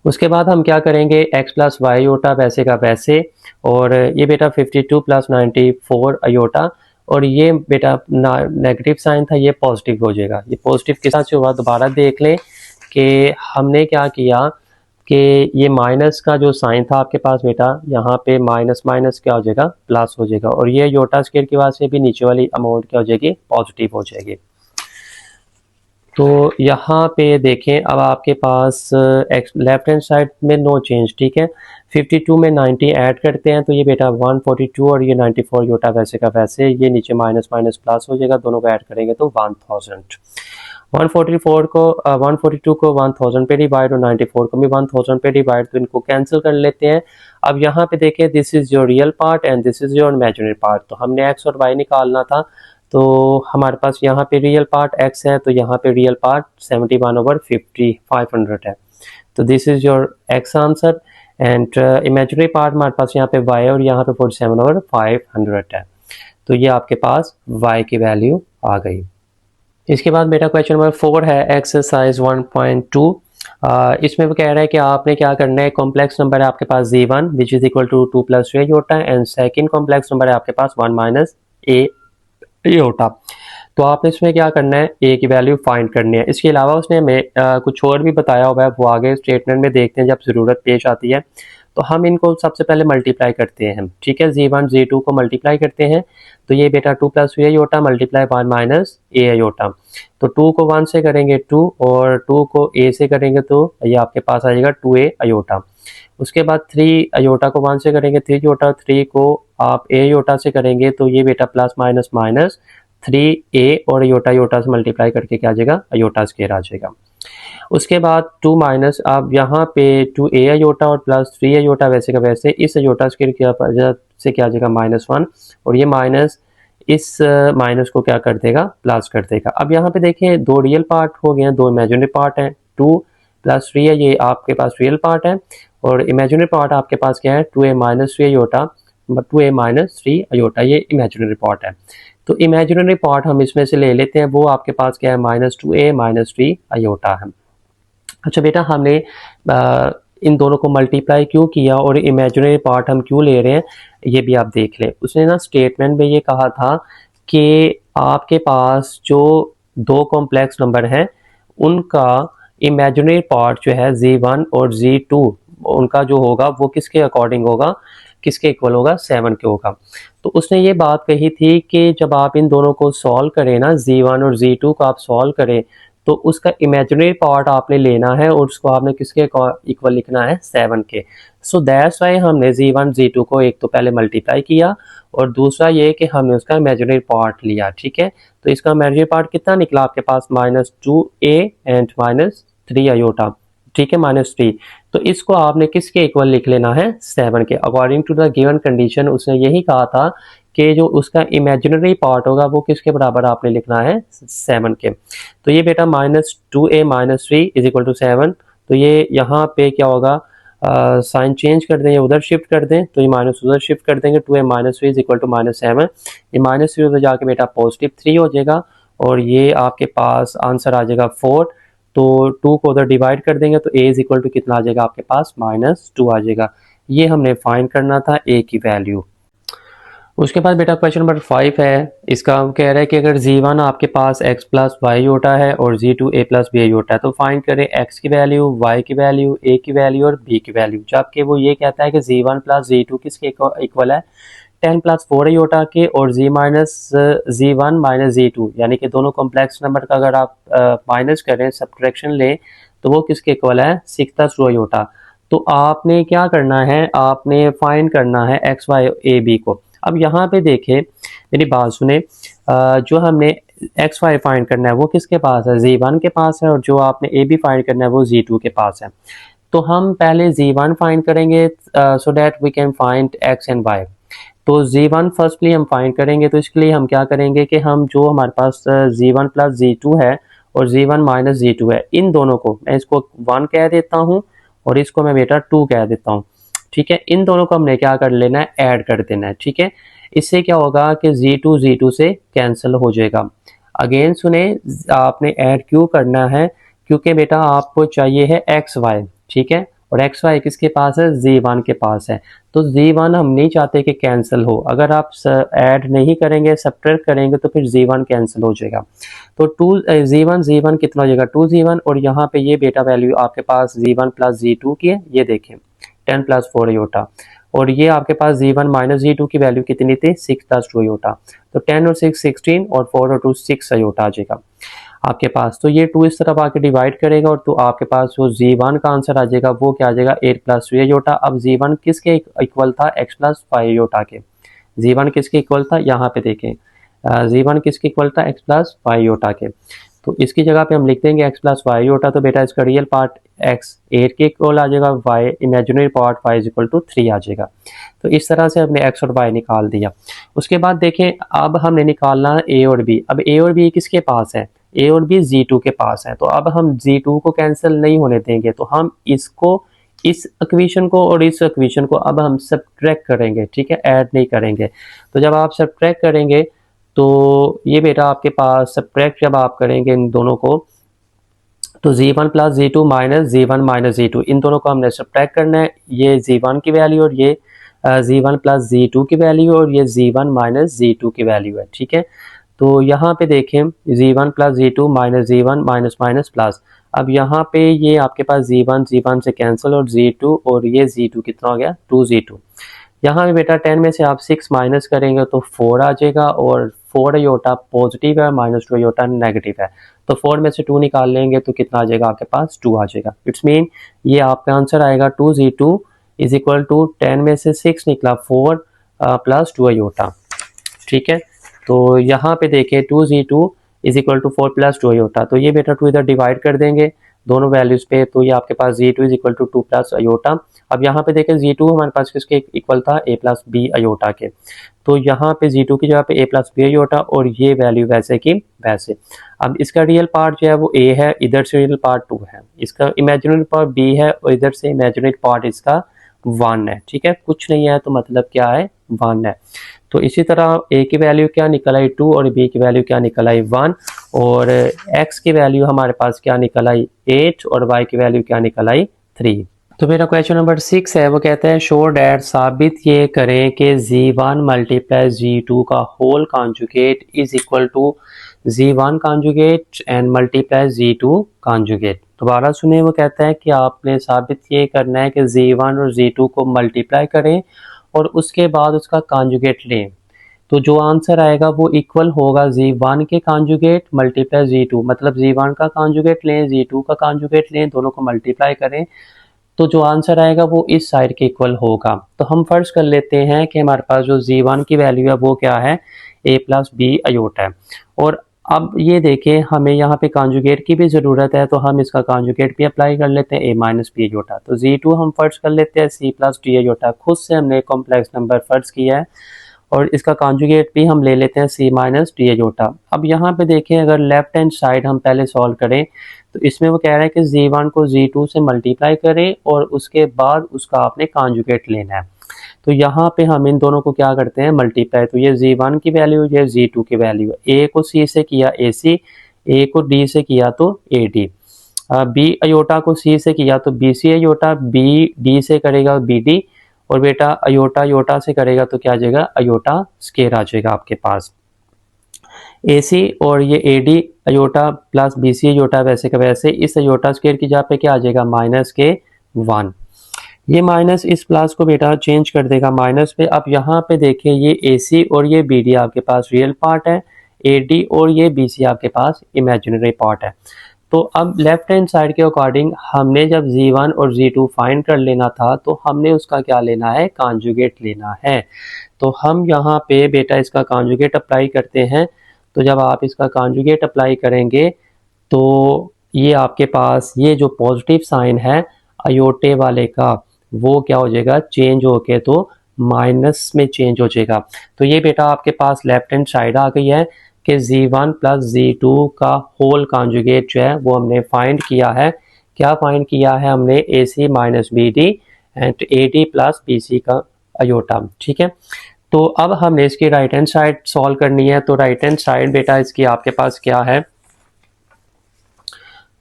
उसके बाद हम क्या करेंगे, x प्लस वाई अयोटा वैसे का वैसे, और ये बेटा 52 प्लस 94 अयोटा, और ये बेटा नेगेटिव साइन था, ये पॉजिटिव हो जाएगा। ये पॉजिटिव किस तरह से हुआ दोबारा देख लें कि हमने क्या किया कि ये माइनस का जो साइन था आपके पास बेटा, यहाँ पे माइनस माइनस क्या हो जाएगा, प्लस हो जाएगा, और ये अयोटा स्क्वायर की वजह से भी नीचे वाली अमाउंट क्या हो जाएगी, पॉजिटिव हो जाएगी। तो यहाँ पे देखें अब आपके पास लेफ्ट हैंड साइड में नो चेंज, ठीक है। 52 में 90 ऐड करते हैं तो ये बेटा 142, और ये 94 अयोटा वैसे का वैसे, ये नीचे माइनस माइनस प्लस हो जाएगा, दोनों को ऐड करेंगे तो 1000। 144 को 142 को 1000 पे डिवाइड और 94 को भी 1000 पे डिवाइड, तो इनको कैंसिल कर लेते हैं। अब यहाँ पे देखें, this is your real part and this is your imaginary part, तो हमने x और y निकालना था, तो हमारे पास यहाँ पे रियल पार्ट x है, तो यहाँ पे रियल पार्ट 71/50 500 है, तो this is your x answer, and imaginary part हमारे पास यहाँ पे y और यहाँ पे 47/500 है, तो ये आपके पास y की वैल्यू आ गई। इसके बाद बेटा क्वेश्चन नंबर 4 है एक्सरसाइज 1.2। इसमें वो कह रहा है कि आपने क्या करना है, कॉम्प्लेक्स नंबर है आपके पास z1 which is equal to 2 + a iota, and second complex number है आपके पास 1 - a अयोटा। तो आपने इसमें क्या करना है, a की वैल्यू फाइंड करनी है। इसके अलावा उसने हमें कुछ और भी बताया हुआ है, वो आगे स्टेटमेंट में देखते हैं जब ज़रूरत पेश आती है। तो हम इनको सबसे पहले मल्टीप्लाई करते हैं, ठीक है। z1 z2 को मल्टीप्लाई करते हैं, तो ये बेटा 2 + a iota multiply 1 - a iota, तो 2 को 1 से करेंगे 2, और 2 को a से करेंगे तो ये आपके पास आ जाएगा 2a अयोटा। उसके बाद 3 अयोटा को 1 से करेंगे 3 अयोटा, 3 को आप a अयोटा से करेंगे तो ये बेटा प्लस माइनस माइनस 3a, और अयोटा अयोटा से मल्टीप्लाई करके क्या आ जाएगा, अयोटा स्क्वायर आ जाएगा। उसके बाद 2 माइनस, अब यहाँ पे 2a अयोटा और प्लस 3 अयोटा वैसे का वैसे, इस अयोटा स्क्वायर की वजह से क्या आ जाएगा -1, और ये माइनस इस माइनस को क्या कर देगा, प्लस कर देगा। अब यहाँ पे देखें, दो रियल पार्ट हो गए हैं, दो इमेजिनरी पार्ट हैं। 2 + 3 है, ये आपके पास रियल पार्ट है, और इमेजिनरी पार्ट आपके पास क्या है, 2a - 3 अयोटा, 2a - 3 अयोटा, ये इमेजिनरी पार्ट है। तो इमेजिनरी पार्ट हम इसमें से ले लेते हैं, वो आपके पास क्या है, -2a - 3 अयोटा है। अच्छा बेटा, हमने इन दोनों को मल्टीप्लाई क्यों किया और इमेजिनरी पार्ट हम क्यों ले रहे हैं, ये भी आप देख लें। उसने ना स्टेटमेंट में ये कहा था कि आपके पास जो दो कॉम्प्लेक्स नंबर हैं उनका इमेजिनरी पार्ट जो है z1 और z2, उनका जो होगा वो किसके अकॉर्डिंग होगा, किसके इक्वल होगा, 7 के होगा। तो उसने ये बात कही थी कि जब आप इन दोनों को सॉल्व करें ना, z1 और z2 को आप सॉल्व करें, तो उसका इमेजिनरी पार्ट आपने लेना है और उसको आपने किसके इक्वल लिखना है, 7 के। सो दैट्स वाई हमने z1 z2 को एक तो पहले मल्टीप्लाई किया, और दूसरा ये कि हमने उसका इमेजिनरी पार्ट लिया, ठीक है। तो इसका इमेजिनरी पार्ट कितना निकला आपके पास, -2a एंड -3 अयोटा, ठीक है, -3। तो इसको आपने किसके इक्वल लिख लेना है, 7 के। According to the given condition उसने यही कहा था कि जो उसका इमेजिनरी पार्ट होगा वो किसके बराबर आपने लिखना है, 7 के। तो ये बेटा -2a - 3 = 7, तो ये यहाँ पे क्या होगा, साइन चेंज कर दें या उधर शिफ्ट कर दें, तो ये माइनस उधर शिफ्ट कर देंगे, 2a - 3 = -7, ये -3 उधर जाके बेटा +3 हो जाएगा, और ये आपके पास आंसर आ जाएगा 4। तो 2 को उधर डिवाइड कर देंगे तो a = कितना आ जाएगा आपके पास, -2 आ जाएगा। ये हमने फाइंड करना था a की वैल्यू। उसके बाद बेटा क्वेश्चन नंबर 5 है, इसका कह रहा है कि अगर z1 आपके पास x + y अयोटा है और z2 a + b अयोटा है, तो फाइंड करें x की वैल्यू, y की वैल्यू, a की वैल्यू और b की वैल्यू। जबकि वो ये कहता है कि z1 + z2 किसके इक्वल है, 10 + 4 अयोटा के, और z1 - z2, यानी कि दोनों कॉम्प्लेक्स नंबर का अगर आप माइनस करें, सब्ट्रैक्शन लें, तो वो किसके इक्वल है, 6 + 2 अयोटा। तो आपने क्या करना है, आपने फाइंड करना है x y a b को। अब यहाँ पे देखें, मेरी बात सुने, जो हमने एक्स वाई फाइंड करना है वो किसके पास है, z1 के पास है, और जो आपने ए बी फाइंड करना है वो z2 के पास है। तो हम पहले z1 फाइंड करेंगे so that we can find x and y। तो z1 फर्स्टली हम फाइंड करेंगे, तो इसके लिए हम क्या करेंगे कि हम जो हमारे पास z1 प्लस z2 है और z1 माइनस z2 है, इन दोनों को मैं इसको 1 कह देता हूँ और इसको मैं बेटा 2 कह देता हूँ। ठीक है, इन दोनों को हमने क्या कर लेना है, ऐड कर देना है। ठीक है, इससे क्या होगा कि z2 से कैंसिल हो जाएगा। अगेन सुने, आपने ऐड क्यों करना है, क्योंकि बेटा आपको चाहिए है एक्स वाई। ठीक है, और एक्स वाई किसके पास है, z1 के पास है। तो z1 हम नहीं चाहते कि कैंसिल हो, अगर आप ऐड नहीं करेंगे, सब्ट्रैक्ट करेंगे तो फिर z1 कैंसिल हो जाएगा। तो z1 कितना हो जाएगा, 2z1, और यहाँ पे ये बेटा वैल्यू आपके पास z1 प्लस z2 की है, ये देखें 10 प्लस 4 अयोटा, और ये आपके पास z1 माइनस z2 की वैल्यू कितनी थी, 6 प्लस 2 अयोटा। तो 10 और 6 16, और 4 और 2 6 अयोटा आ जाएगा आपके पास। तो ये 2 इस तरफ आके डिवाइड करेगा, और तो आपके पास जो z1 का आंसर आ जाएगा वो क्या आ जाएगा, 8 प्लस 3 अयोटा। अब z1 किसके इक्वल था, x प्लस 5 अयोटा के। z1 किसके इक्वल था, यहाँ पे देखें z1 किसके इक्वल था, x प्लस 5 अयोटा के। तो इसकी जगह पे हम लिख देंगे x प्लस 5 अयोटा, तो बेटा इसका रियल पार्ट x 8 के इक्वल आ जाएगा, y imaginary part 5 equal to 3 आ जाएगा। तो इस तरह से हमने x और y निकाल दिया। उसके बाद देखें, अब हमने निकालना a और b। अब a और b किसके पास है, a और b z2 के पास है। तो अब हम z2 को कैंसिल नहीं होने देंगे, तो हम इसको, इस इक्वेशन को और इस इक्वेशन को अब हम सब्ट्रैक्ट करेंगे। ठीक है, ऐड नहीं करेंगे। तो जब आप सब्ट्रैक्ट करेंगे तो ये बेटा आपके पास सब्ट्रैक्ट जब आप करेंगे इन दोनों को, तो z1 plus z2 minus z1 minus z2, इन दोनों को हमने सब्ट्रैक्ट करना है। ये z1 की वैल्यू और ये z1 प्लस z2 की वैल्यू और ये z1 माइनस z2 की वैल्यू है। ठीक है, तो यहाँ पे देखें z1 plus z2 minus z1 minus minus plus. अब यहाँ पे ये आपके पास z1 से कैंसिल, और z2 और ये z2 कितना हो गया, 2z2। यहाँ पे बेटा 10 में से आप 6 माइनस करेंगे तो 4 आ जाएगा, और 4 अयोटा पॉजिटिव है, माइनस 2 अयोटा नेगेटिव है। तो 4 में से 2 निकाल लेंगे तो कितना आ जाएगा, आपके पास 2 आ जाएगा। इट्स मीन ये आपका आंसर आएगा 2z2 इज इक्वल टू 10 में से 6 निकला 4 प्लस 2 अयोटा। ठीक है, तो यहाँ पे देखें 2z2 is equal to 4 plus 2 iota, तो ये बेटा 2 इधर डिवाइड कर देंगे दोनों वैल्यूज पे, तो ये आपके पास z2 is equal to 2 plus iota. अब यहाँ पे देखें z2 हमारे पास किसके इक्वल था, a प्लस बी अयोटा के। तो यहाँ पे z2 की जगह पे a प्लस बी अयोटा, और ये वैल्यू वैसे की वैसे। अब इसका रियल पार्ट जो है वो a है, इधर से रियल पार्ट 2 है, इसका इमेजिनरी पार्ट b है, और इधर से इमेजिनरी पार्ट इसका 1 है। ठीक है, कुछ नहीं है तो मतलब क्या है, 1 है। तो इसी तरह a की वैल्यू क्या निकल आई 2, और b की वैल्यू क्या निकल आई 1, और x की वैल्यू हमारे पास क्या निकल आई 8, और y की वैल्यू क्या निकल आई 3। तो मेरा क्वेश्चन नंबर 6 है, वो कहता है शो डैट, साबित ये करें कि z1 मल्टीप्लाई z2 का whole conjugate is equal to z1 conjugate and multiply z2 conjugate. दोबारा सुने, वो कहता है कि आपने साबित ये करना है कि z1 और z2 को मल्टीप्लाई करें और उसके बाद उसका कॉन्जुगेट लें। तो जो आंसर आएगा वो इक्वल होगा z1 के कॉन्जुगेट मल्टीप्लाई z2, मतलब z1 का कॉन्जुगेट लें, z2 का कॉन्जुगेट लें, दोनों को मल्टीप्लाई करें, तो जो आंसर आएगा वो इस साइड के इक्वल होगा। तो हम फर्ज कर लेते हैं कि हमारे पास जो z1 की वैल्यू है वो क्या है, a प्लस बी अयोटा है। और अब ये देखें, हमें यहाँ पे कॉन्जुगेट की भी ज़रूरत है, तो हम इसका कॉन्जुगेट भी अप्लाई कर लेते हैं, a माइनस बी अयोटा। तो z2 हम फर्ज कर लेते हैं c प्लस डी अयोटा, खुद से हमने कॉम्प्लेक्स नंबर फर्ज किया है, और इसका कॉन्जुगेट भी हम ले लेते हैं c माइनस डी अयोटा। अब यहाँ पे देखें, अगर लेफ्ट हैंड साइड हम पहले सॉल्व करें तो इसमें वो कह रहा है कि z1 को z2 से मल्टीप्लाई करें और उसके बाद उसका आपने कॉन्जुगेट लेना है। तो यहाँ पे हम इन दोनों को क्या करते हैं, मल्टीप्लाई। तो ये z1 की वैल्यू, ये z2 की वैल्यू है। a को c से किया ac, a को d से किया तो ad, b अयोटा को c से किया तो bc अयोटा, b d से करेगा bd, और बेटा अयोटा अयोटा से करेगा तो क्या आ जाएगा, अयोटा स्केयर आ जाएगा आपके पास। AC और ये AD iota plus BC iota वैसे का वैसे, इस अयोटा स्केयर की जगह पे क्या आ जाएगा, माइनस के 1। ये माइनस इस प्लस को बेटा चेंज कर देगा माइनस पे। अब यहाँ पे देखें, ये AC और ये BD आपके पास रियल पार्ट है, AD और ये BC आपके पास इमेजिनरी पार्ट है। तो अब लेफ्ट हैंड साइड के अकॉर्डिंग हमने जब z1 और z2 फाइंड कर लेना था, तो हमने उसका क्या लेना है, कॉन्जुगेट लेना है। तो हम यहाँ पे बेटा इसका कॉन्जुगेट अप्लाई करते हैं। तो जब आप इसका कॉन्जुगेट अप्लाई करेंगे तो ये आपके पास ये जो पॉजिटिव साइन है अयोटे वाले का वो क्या हो जाएगा, चेंज होके तो माइनस में चेंज हो जाएगा। तो ये बेटा आपके पास लेफ्ट हैंड साइड आ गई है कि Z1 प्लस Z2 का होल कॉन्जुगेट जो है वो हमने फाइंड किया है। क्या फाइंड किया है हमने, AC minus BD and AD plus BC का अयोटा। ठीक है, तो अब हमने इसकी राइट हैंड साइड सॉल्व करनी है। तो राइट हैंड साइड बेटा इसकी आपके पास क्या है,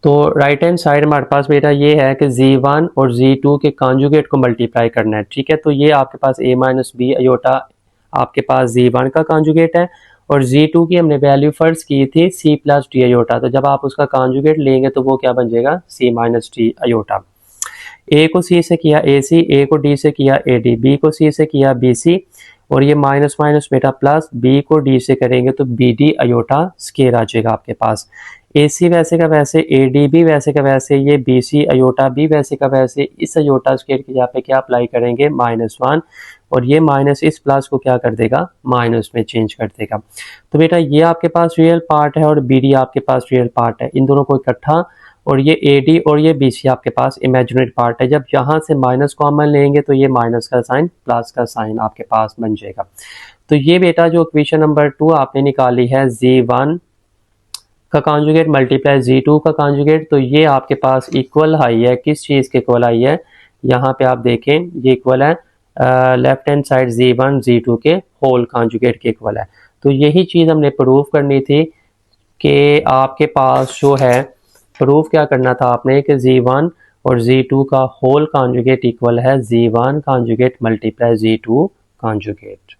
तो राइट हैंड साइड हमारे पास बेटा ये है कि Z1 और Z2 के कॉन्जुगेट को मल्टीप्लाई करना है। ठीक है, तो ये आपके पास A माइनस बी अयोटा आपके पास Z1 का कॉन्जुगेट है और Z2 की हमने वैल्यू फर्स्ट की थी C प्लस डी अयोटा। तो जब आप उसका कॉन्जुगेट लेंगे तो वो क्या बन जाएगा, C minus D iota. A को C से किया AC, A को D से किया AD, B को C से किया BC और ये माइनस माइनस बेटा प्लस, B को D से करेंगे तो BD अयोटा स्केयर आ जाएगा आपके पास। AC वैसे का वैसे, AD भी वैसे का वैसे, ये BC अयोटा भी वैसे का वैसे, इस अयोटा स्केयर की जगह पे क्या अप्लाई करेंगे, -1 और ये माइनस इस प्लस को क्या कर देगा, माइनस में चेंज कर देगा। तो बेटा ये आपके पास रियल पार्ट है और BD आपके पास रियल पार्ट है, इन दोनों को इकट्ठा, और ये AD और ये BC आपके पास इमेजिनरी पार्ट है। जब यहाँ से माइनस कॉमन लेंगे तो ये माइनस का साइन प्लस का साइन आपके पास बन जाएगा। तो ये बेटा जो इक्वेशन नंबर 2 आपने निकाली है, Z1 का कॉन्जुगेट मल्टीप्लाई Z2 का कॉन्जुगेट, तो ये आपके पास इक्वल आई है, किस चीज़ के इक्वल आई है, यहाँ पे आप देखें ये इक्वल है left hand side Z1 Z2 के होल कॉन्जुगेट के इक्वल है। तो यही चीज़ हमने प्रूव करनी थी कि आपके पास जो है प्रूफ क्या करना था आपने कि Z1 और Z2 का होल कॉन्जुगेट इक्वल है Z1 conjugate multiply Z2 conjugate.